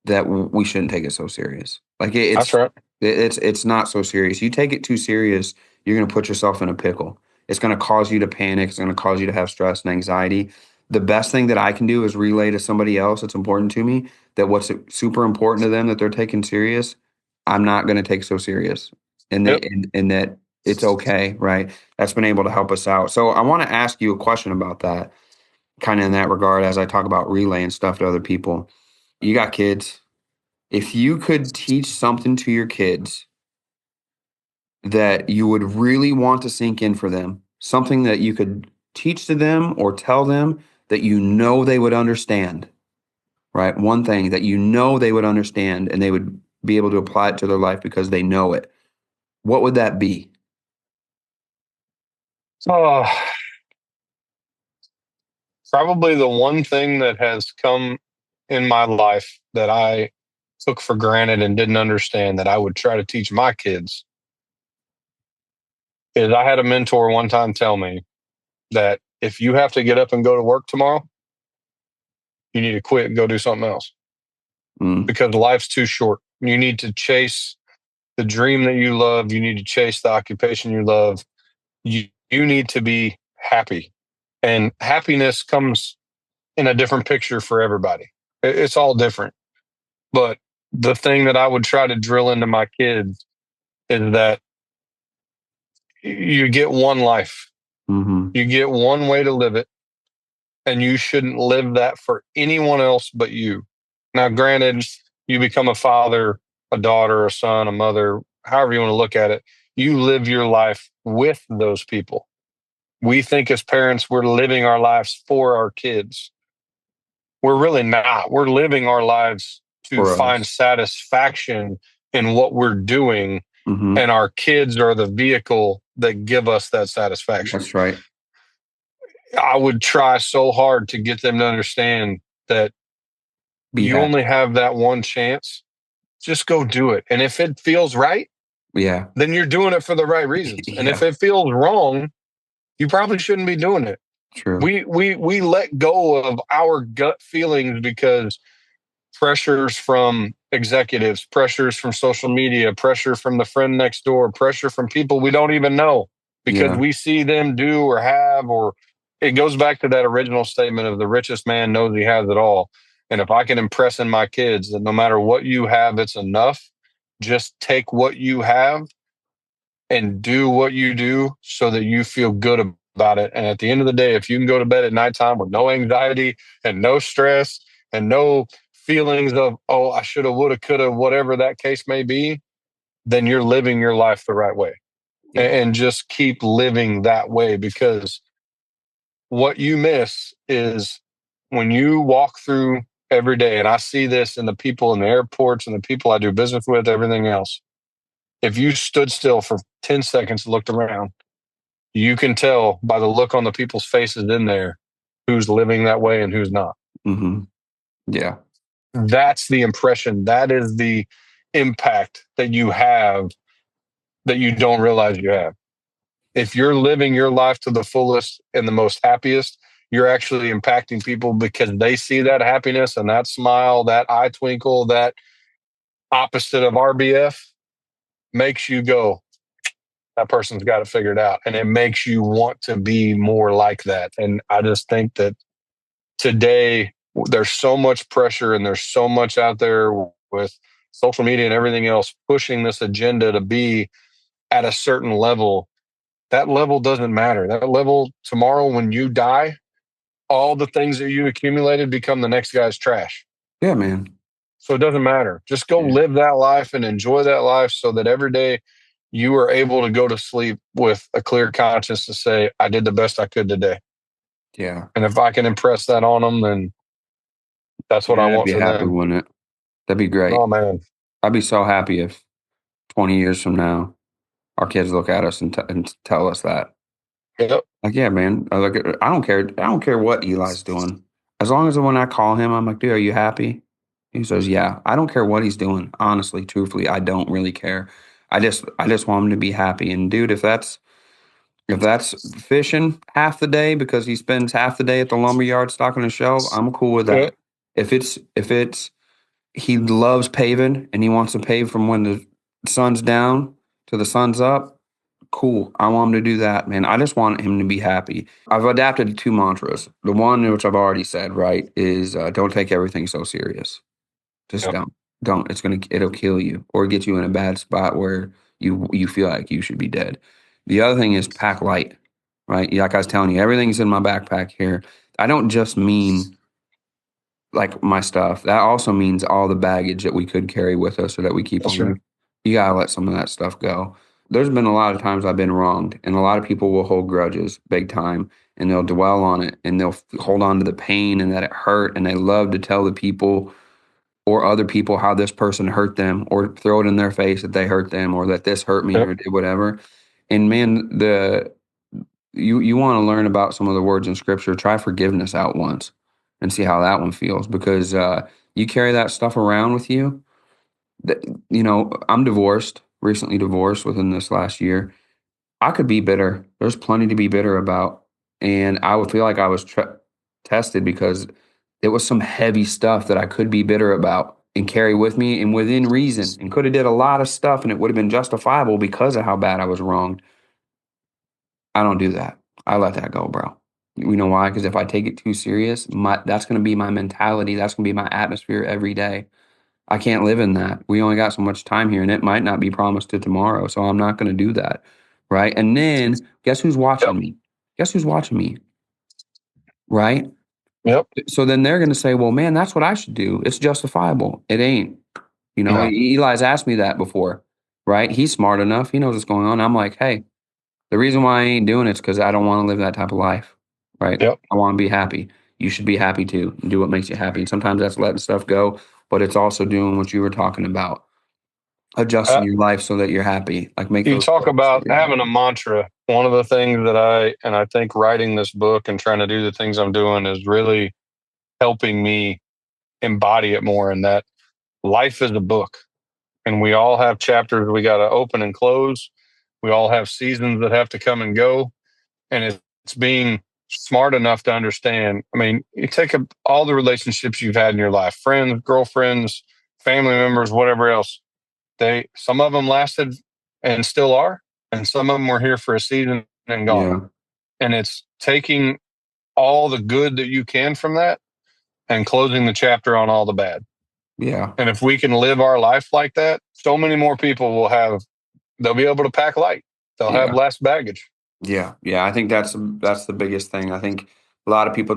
that we shouldn't take it so serious. Like That's right. it's not so serious. You take it too serious, you're going to put yourself in a pickle. It's going to cause you to panic. It's going to cause you to have stress and anxiety. The best thing that I can do is relay to somebody else that's important to me that what's super important to them that they're taking serious, I'm not going to take so serious, and Yep. that it's okay, right? That's been able to help us out. So I want to ask you a question about that, kind of in that regard, as I talk about relaying stuff to other people. You got kids. If you could teach something to your kids that you would really want to sink in for them, something that you could teach to them or tell them that you know they would understand, right? One thing that you know they would understand and they would be able to apply it to their life because they know it. What would that be? Oh, probably the one thing that has come in my life that I took for granted and didn't understand that I would try to teach my kids is I had a mentor one time tell me that if you have to get up and go to work tomorrow, you need to quit and go do something else Mm, because life's too short. You need to chase the dream that you love. You need to chase the occupation you love. You need to be happy. And happiness comes in a different picture for everybody. It's all different. But the thing that I would try to drill into my kids is that you get one life, hmm you get one way to live it, and you shouldn't live that for anyone else but you. Now, granted, you become a father, a daughter, a son, a mother, however you want to look at it, you live your life with those people. We think as parents, we're living our lives for our kids. We're really not. We're living our lives to For find us. satisfaction in what we're doing, Hmm and our kids are the vehicle that give us that satisfaction. That's right. I would try so hard to get them to understand that Be you happy. only have that one chance. Just go do it. And if it feels right, Yeah. then you're doing it for the right reasons. And if Yeah. it feels wrong, you probably shouldn't be doing it. True. We let go of our gut feelings because pressures from executives, pressures from social media, pressure from the friend next door, pressure from people we don't even know because Yeah. we see them do or have, or it goes back to that original statement of the richest man knows he has it all. And if I can impress in my kids that no matter what you have, it's enough, just take what you have and do what you do so that you feel good about it. And at the end of the day, if you can go to bed at nighttime with no anxiety and no stress and no feelings of, oh, I should have, would have, could have, whatever that case may be, then you're living your life the right way. Yeah. And just keep living that way, because what you miss is when you walk through every day, and I see this in the people in the airports and the people I do business with, everything else. If you stood still for 10 seconds and looked around, you can tell by the look on the people's faces in there who's living that way and who's not. hmm Yeah. That's the impression. That is the impact that you have that you don't realize you have. If you're living your life to the fullest and the most happiest, you're actually impacting people because they see that happiness and that smile, that eye twinkle, that opposite of RBF makes you go, that person's got it figured out. And it makes you want to be more like that. And I just think that today there's so much pressure and there's so much out there with social media and everything else pushing this agenda to be at a certain level. That level doesn't matter. That level tomorrow, when you die, all the things that you accumulated become the next guy's trash. Yeah, man. So it doesn't matter. Just go live that life and enjoy that life so that every day you are able to go to sleep with a clear conscience to say, I did the best I could today. Yeah. And if I can impress that on them, then that's what I I'd want be for happy, them. wouldn't it? That'd be great. Oh, man. I'd be so happy if 20 years from now, our kids look at us and tell us that. Yep. Like, yeah, man. I don't care. I don't care what Eli's doing. As long as when I call him, I'm like, dude, are you happy? He says, yeah. I don't care what he's doing. Honestly, truthfully, I don't really care. I just want him to be happy. And dude, if that's fishing half the day because he spends half the day at the lumber yard stocking a shelf, I'm cool with Yep. that. If it's he loves paving and he wants to pave from when the sun's down to the sun's up, cool. I want him to do that, man. I just want him to be happy. I've adapted two mantras. The one, which I've already said, right, is don't take everything so serious. Just Yep. don't. Don't. It'll kill you or get you in a bad spot where you feel like you should be dead. The other thing is pack light, right? Like I was telling you, everything's in my backpack here. I don't just mean like my stuff. That also means all the baggage that we could carry with us or that we keep That's on. true. You gotta let some of that stuff go. There's been a lot of times I've been wronged, and a lot of people will hold grudges big time, and they'll dwell on it, and they'll hold on to the pain and that it hurt, and they love to tell the people or other people how this person hurt them, or throw it in their face that they hurt them, or that this hurt me, Yep. or did whatever. And man, you want to learn about some of the words in scripture, try forgiveness out once and see how that one feels, because you carry that stuff around with you. That, I'm divorced, recently divorced within this last year. I could be bitter. There's plenty to be bitter about. And I would feel like I was tested because it was some heavy stuff that I could be bitter about and carry with me and within reason, and could have did a lot of stuff and it would have been justifiable because of how bad I was wronged. I don't do that. I let that go, bro. You know why? Because if I take it too serious, that's going to be my mentality. That's going to be my atmosphere every day. I can't live in that. We only got so much time here, and it might not be promised to tomorrow. So I'm not going to do that. Right. And then guess who's Yep. watching me? Guess who's watching me? Right. Yep. So then they're going to say, well, man, that's what I should do. It's justifiable. It ain't. No. Eli's asked me that before. Right. He's smart enough. He knows what's going on. I'm like, hey, the reason why I ain't doing it's because I don't want to live that type of life, right? Yep. I want to be happy. You should be happy too. Do what makes you happy. And sometimes that's letting stuff go, but it's also doing what you were talking about, adjusting Uh, your life so that you're happy. Like make you those talk choices so about you're having a happy. mantra. One of the things that I think writing this book and trying to do the things I'm doing is really helping me embody it more. And that life is a book, and we all have chapters we got to open and close. We all have seasons that have to come and go. And it's being smart enough to understand. I mean, you take all the relationships you've had in your life, friends, girlfriends, family members, whatever else. Some of them lasted and still are, and some of them were here for a season and gone. Yeah. And it's taking all the good that you can from that and closing the chapter on all the bad. Yeah. And if we can live our life like that, so many more people they'll be able to pack light. They'll have Yeah. less baggage. Yeah, yeah. I think that's the biggest thing. I think a lot of people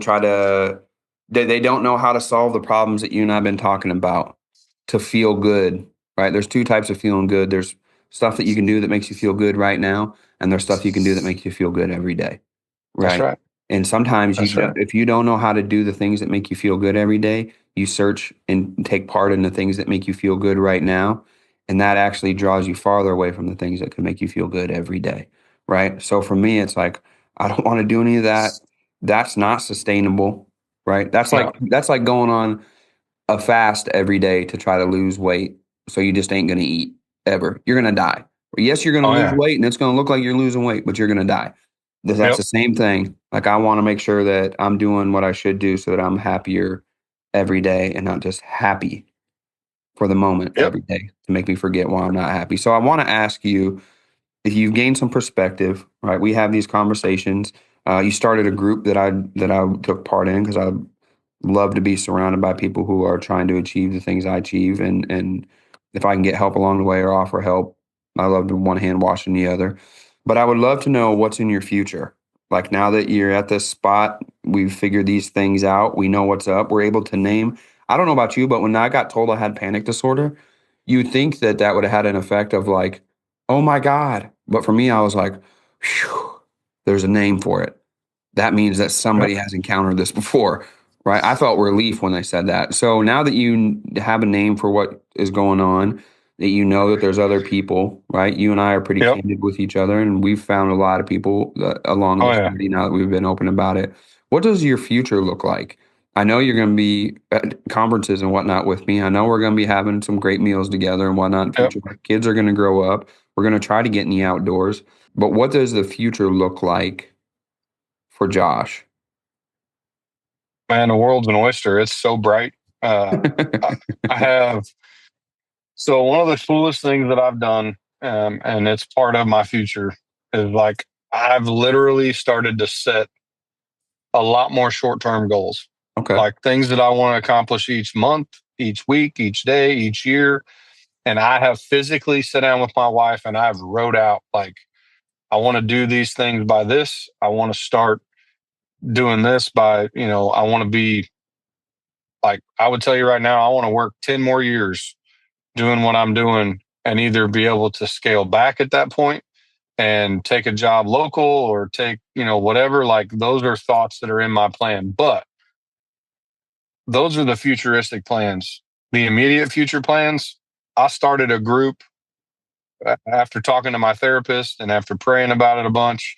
they don't know how to solve the problems that you and I've been talking about to feel good, right? There's two types of feeling good. There's stuff that you can do that makes you feel good right now, and there's stuff you can do that makes you feel good every day, That's right? right. And sometimes That's right. if you don't know how to do the things that make you feel good every day, you search and take part in the things that make you feel good right now, and that actually draws you farther away from the things that can make you feel good every day, right? So for me, it's like I don't want to do any of that. That's not sustainable, right? No. That's like going on a fast every day to try to lose weight. So you just ain't going to eat ever. You're going to die. Yes, you're going to Oh lose yeah. weight and it's going to look like you're losing weight, but you're going to die. That's Yep. the same thing. Like I want to make sure that I'm doing what I should do so that I'm happier every day and not just happy for the moment Yep. every day to make me forget why I'm not happy. So I want to ask you if you've gained some perspective, right? We have these conversations. You started a group that I took part in because I love to be surrounded by people who are trying to achieve the things I achieve, and if I can get help along the way or offer help, I love to one hand washing the other. But I would love to know what's in your future. Like now that you're at this spot, we've figured these things out. We know what's up. We're able to name. I don't know about you, but when I got told I had panic disorder, you'd think that that would have had an effect of like, oh my God. But for me, I was like, phew, there's a name for it. That means that Yep. somebody has encountered this before, right? I felt relief when they said that. So now that you have a name for what is going on, that you know that there's other people, right? You and I are pretty Yep. candid with each other, and we've found a lot of people along Oh this yeah. journey now that we've been open about it. What does your future look like? I know you're going to be at conferences and whatnot with me. I know we're going to be having some great meals together and whatnot in the Yep. future. My kids are going to grow up. We're going to try to get in the outdoors. But what does the future look like for Josh? Man, the world's an oyster. It's so bright. I, I have so one of the coolest things that I've done, and it's part of my future, is like I've literally started to set a lot more short-term goals, Okay. like things that I want to accomplish each month, each week, each day, each year. And I have physically sat down with my wife and I've wrote out like I want to do these things by this. I want to start doing this by, I want to be like, I would tell you right now, I want to work 10 more years doing what I'm doing and either be able to scale back at that point and take a job local or take, whatever. Like those are thoughts that are in my plan. But those are the futuristic plans. The immediate future plans, I started a group after talking to my therapist and after praying about it a bunch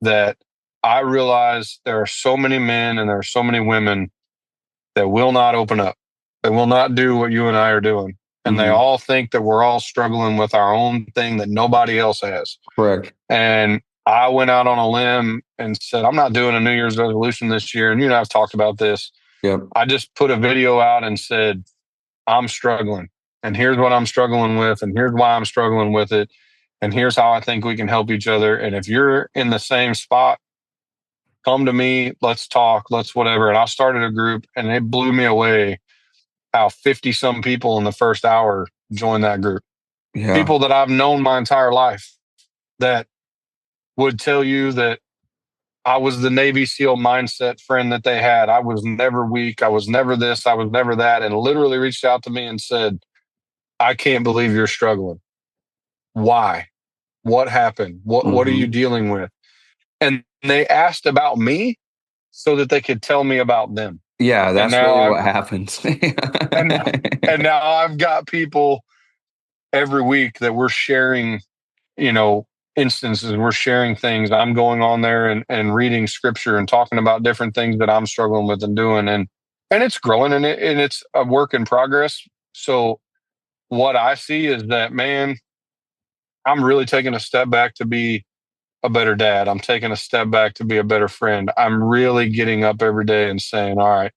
that I realized there are so many men and there are so many women that will not open up. They will not do what you and I are doing. And they Hmm. all think that we're all struggling with our own thing that nobody else has. Correct. And I went out on a limb and said, I'm not doing a New Year's resolution this year. And you and I have talked about this. Yep. I just put a video out and said, I'm struggling. And here's what I'm struggling with. And here's why I'm struggling with it. And here's how I think we can help each other. And if you're in the same spot, come to me, let's talk, let's whatever. And I started a group and it blew me away how 50 some people in the first hour joined that group. Yeah. People that I've known my entire life that would tell you that I was the Navy SEAL mindset friend that they had. I was never weak. I was never this. I was never that. And literally reached out to me and said, I can't believe you're struggling. Why? What happened? What are you Hmm. dealing with? And they asked about me so that they could tell me about them. Yeah, And that's now really I've what happens. and and now I've got people every week that we're sharing, you know, instances, we're sharing things. I'm going on there and reading scripture and talking about different things that I'm struggling with and doing. And it's growing and it's a work in progress. So what I see is that, man, I'm really taking a step back to be a better dad. I'm taking a step back to be a better friend. I'm really getting up every day and saying, all right,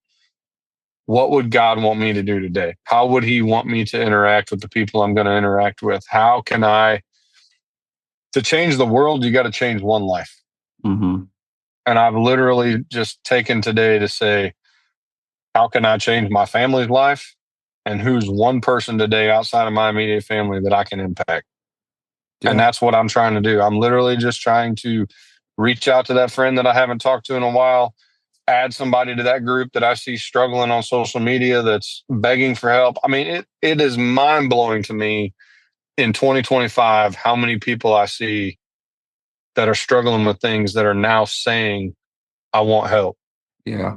what would God want me to do today? How would He want me to interact with the people I'm going to interact with? How can to change the world, you got to change one life. Hmm. And I've literally just taken today to say, how can I change my family's life? And who's one person today outside of my immediate family that I can impact? And Yeah. that's what I'm trying to do. I'm literally just trying to reach out to that friend that I haven't talked to in a while, add somebody to that group that I see struggling on social media that's begging for help. I mean, it is mind blowing to me in 2025 how many people I see that are struggling with things that are now saying, I want help. Yeah.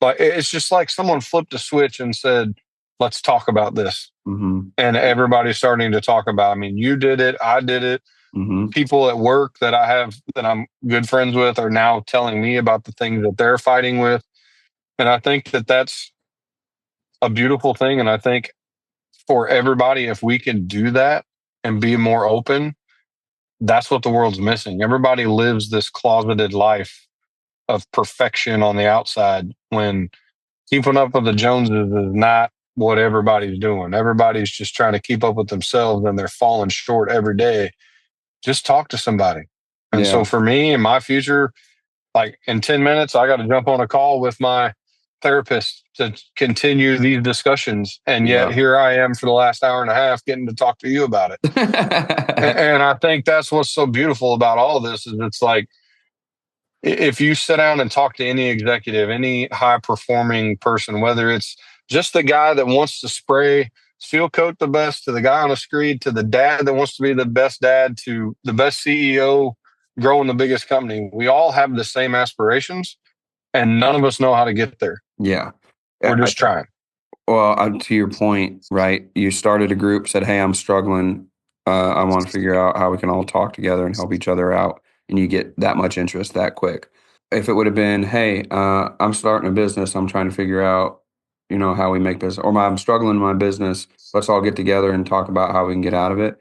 But it's just like someone flipped a switch and said, let's talk about this. Hmm. And everybody's starting to talk about, I mean, you did it, I did it. Hmm. People at work that I'm good friends with are now telling me about the things that they're fighting with. And I think that that's a beautiful thing. And I think for everybody, if we can do that and be more open, that's what the world's missing. Everybody lives this closeted life of perfection on the outside when keeping up with the Joneses is not what everybody's doing. Everybody's just trying to keep up with themselves and they're falling short every day. Just talk to somebody. And so Yeah. for me in my future, like in 10 minutes, I got to jump on a call with my therapist to continue these discussions. And yet Yeah. here I am for the last hour and a half getting to talk to you about it. And I think that's what's so beautiful about all of this is it's like, if you sit down and talk to any executive, any high performing person, whether it's just the guy that wants to spray seal coat the best, to the guy on the screed, to the dad that wants to be the best dad, to the best CEO growing the biggest company. We all have the same aspirations, and none of us know how to get there. Yeah. We're just trying. Well, to your point, right? You started a group, said, "Hey, I'm struggling. I want to figure out how we can all talk together and help each other out." And you get that much interest that quick. If it would have been, "Hey, I'm starting a business. I'm trying to figure out, how we make business," or "I'm struggling in my business. Let's all get together and talk about how we can get out of it."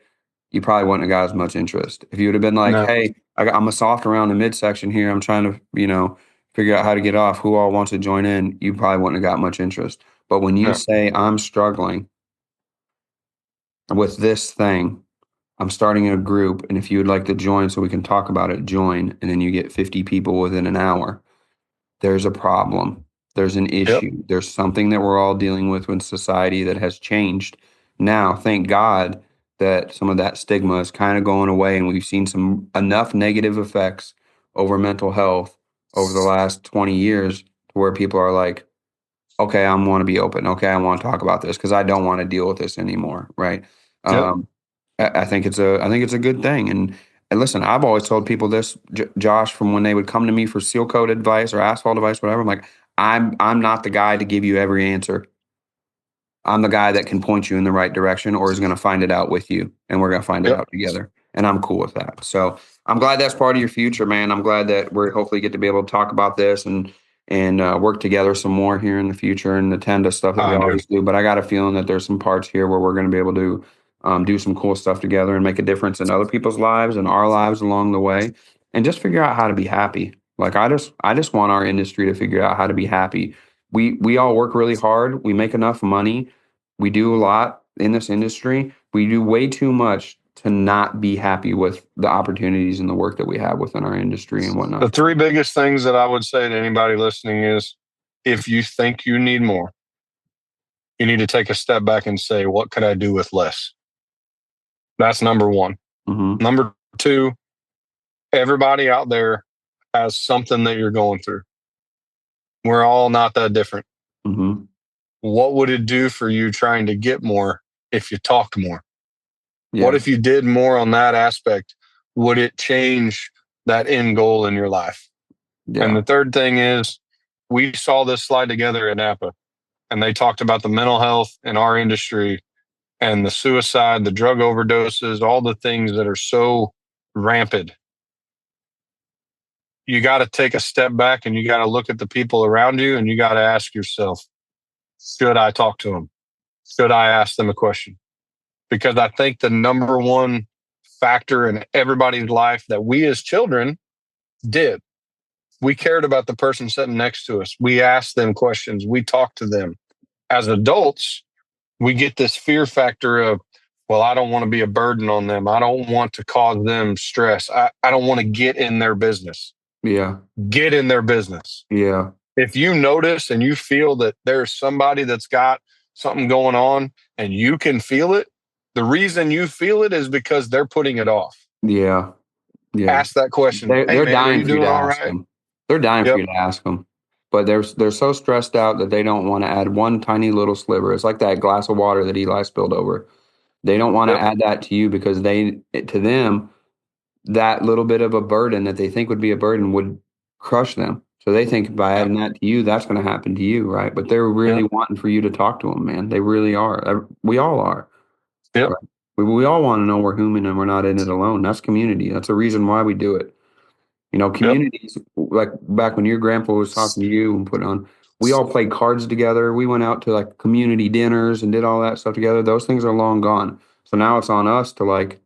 You probably wouldn't have got as much interest. If you would have been like, No. "Hey, I'm a soft around the midsection here. I'm trying to, figure out how to get off. Who all wants to join in?" You probably wouldn't have got much interest. But when you No. say, "I'm struggling with this thing, I'm starting a group, and if you would like to join so we can talk about it, join," and then you get 50 people within an hour, there's a problem. There's an Yep. issue. There's something that we're all dealing with in society that has changed. Now, thank God that some of that stigma is kind of going away, and we've seen some enough negative effects over mental health over the last 20 years to where people are like, "Okay, I want to be open. Okay, I want to talk about this because I don't want to deal with this anymore." Right? Yep. I think it's a good thing. And listen, I've always told people this, Josh, from when they would come to me for seal coat advice or asphalt advice, whatever. I'm like, I'm not the guy to give you every answer. I'm the guy that can point you in the right direction or is going to find it out with you, and we're going to find it Yep. out together. And I'm cool with that. So I'm glad that's part of your future, man. I'm glad that we're hopefully get to be able to talk about this and work together some more here in the future and attend to stuff that we Dude. always do. But I got a feeling that there's some parts here where we're going to be able to do some cool stuff together and make a difference in other people's lives and our lives along the way, and just figure out how to be happy. Like I just want our industry to figure out how to be happy. We all work really hard. We make enough money. We do a lot in this industry. We do way too much to not be happy with the opportunities and the work that we have within our industry and The whatnot. three biggest things that I would say to anybody listening is, if you think you need more, you need to take a step back and say, what could I do with less? That's number one. Mm-hmm. Number two, everybody out there has something that you're going through. We're all not that different. Mm-hmm. What would it do for you trying to get more if you talked more? Yeah. What if you did more on that aspect? Would it change that end goal in your life? Yeah. And the third thing is, we saw this slide together at Napa, and they talked about the mental health in our industry and the suicide, the drug overdoses, all the things that are so rampant. You got to take a step back and you got to look at the people around you and you got to ask yourself, should I talk to them? Should I ask them a question? Because I think the number one factor in everybody's life that we as children did, we cared about the person sitting next to us. We asked them questions. We talked to them. As adults, we get this fear factor of, well, I don't want to be a burden on them. I don't want to cause them stress. I don't want to get in their business. Yeah. Get in their business. Yeah. If you notice and you feel that there's somebody that's got something going on and you can feel it, the reason you feel it is because they're putting it off. Yeah. Yeah. Ask that question. They're Hey, man, are dying you for you doing to all ask right? them. They're dying for Yep. you to ask them. But they're so stressed out that they don't want to add one tiny little sliver. It's like that glass of water that Eli spilled over. They don't want to Yep. add that to you because to them, that little bit of a burden that they think would be a burden would crush them. So they think by adding that to you, that's going to happen to you, right? But they're really Yep. wanting for you to talk to them, man. They really are. We all are. Yep. Right? We all want to know we're human and we're not in it alone. That's community. That's the reason why we do it. Yep. Communities, like back when your grandpa was talking to you and put on, we all played cards together. We went out to like community dinners and did all that stuff together. Those things are long gone. So now it's on us to like,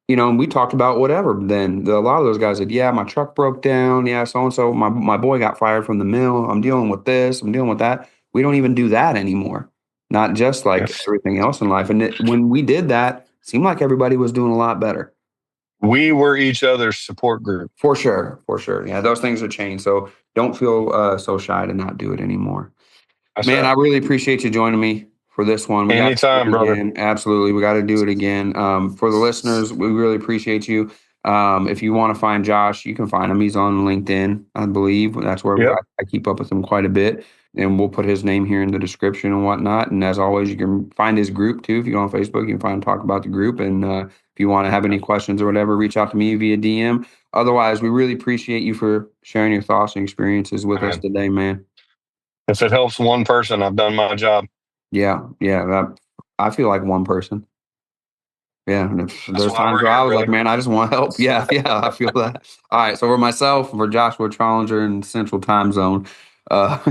and we talked about whatever. Then a lot of those guys said, "Yeah, my truck broke down. Yeah, so and so, my boy got fired from the mill. I'm dealing with this. I'm dealing with that." We don't even do that anymore. Not just like Yes. everything else in life. And when we did that, it seemed like everybody was doing a lot better. We were each other's support group. For sure. For sure. Yeah, those things have changed. So don't feel so shy to not do it anymore. That's Man, right. I really appreciate you joining me for this one. We got to Anytime, do it brother. again. Absolutely. We got to do it again. For the listeners, we really appreciate you. If you want to find Josh, you can find him. He's on LinkedIn, I believe. That's where Yep. I keep up with him quite a bit. and we'll put his name here in the description and whatnot. And as always, you can find his group too. If you go on Facebook, you can find and talk about the group. And if you want to have any questions or whatever, reach out to me via DM. Otherwise, we really appreciate you for sharing your thoughts and experiences with us today, man. If it helps one person, I've done my job. Yeah. I feel like one person. Yeah, there's times where here, I was brother. like, man, I just want help. Yeah, I feel that. All right, so for myself, for Joshua Trollinger in Central Time Zone,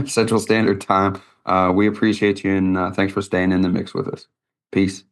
Central Standard Time, we appreciate you, and thanks for staying in the mix with us. Peace.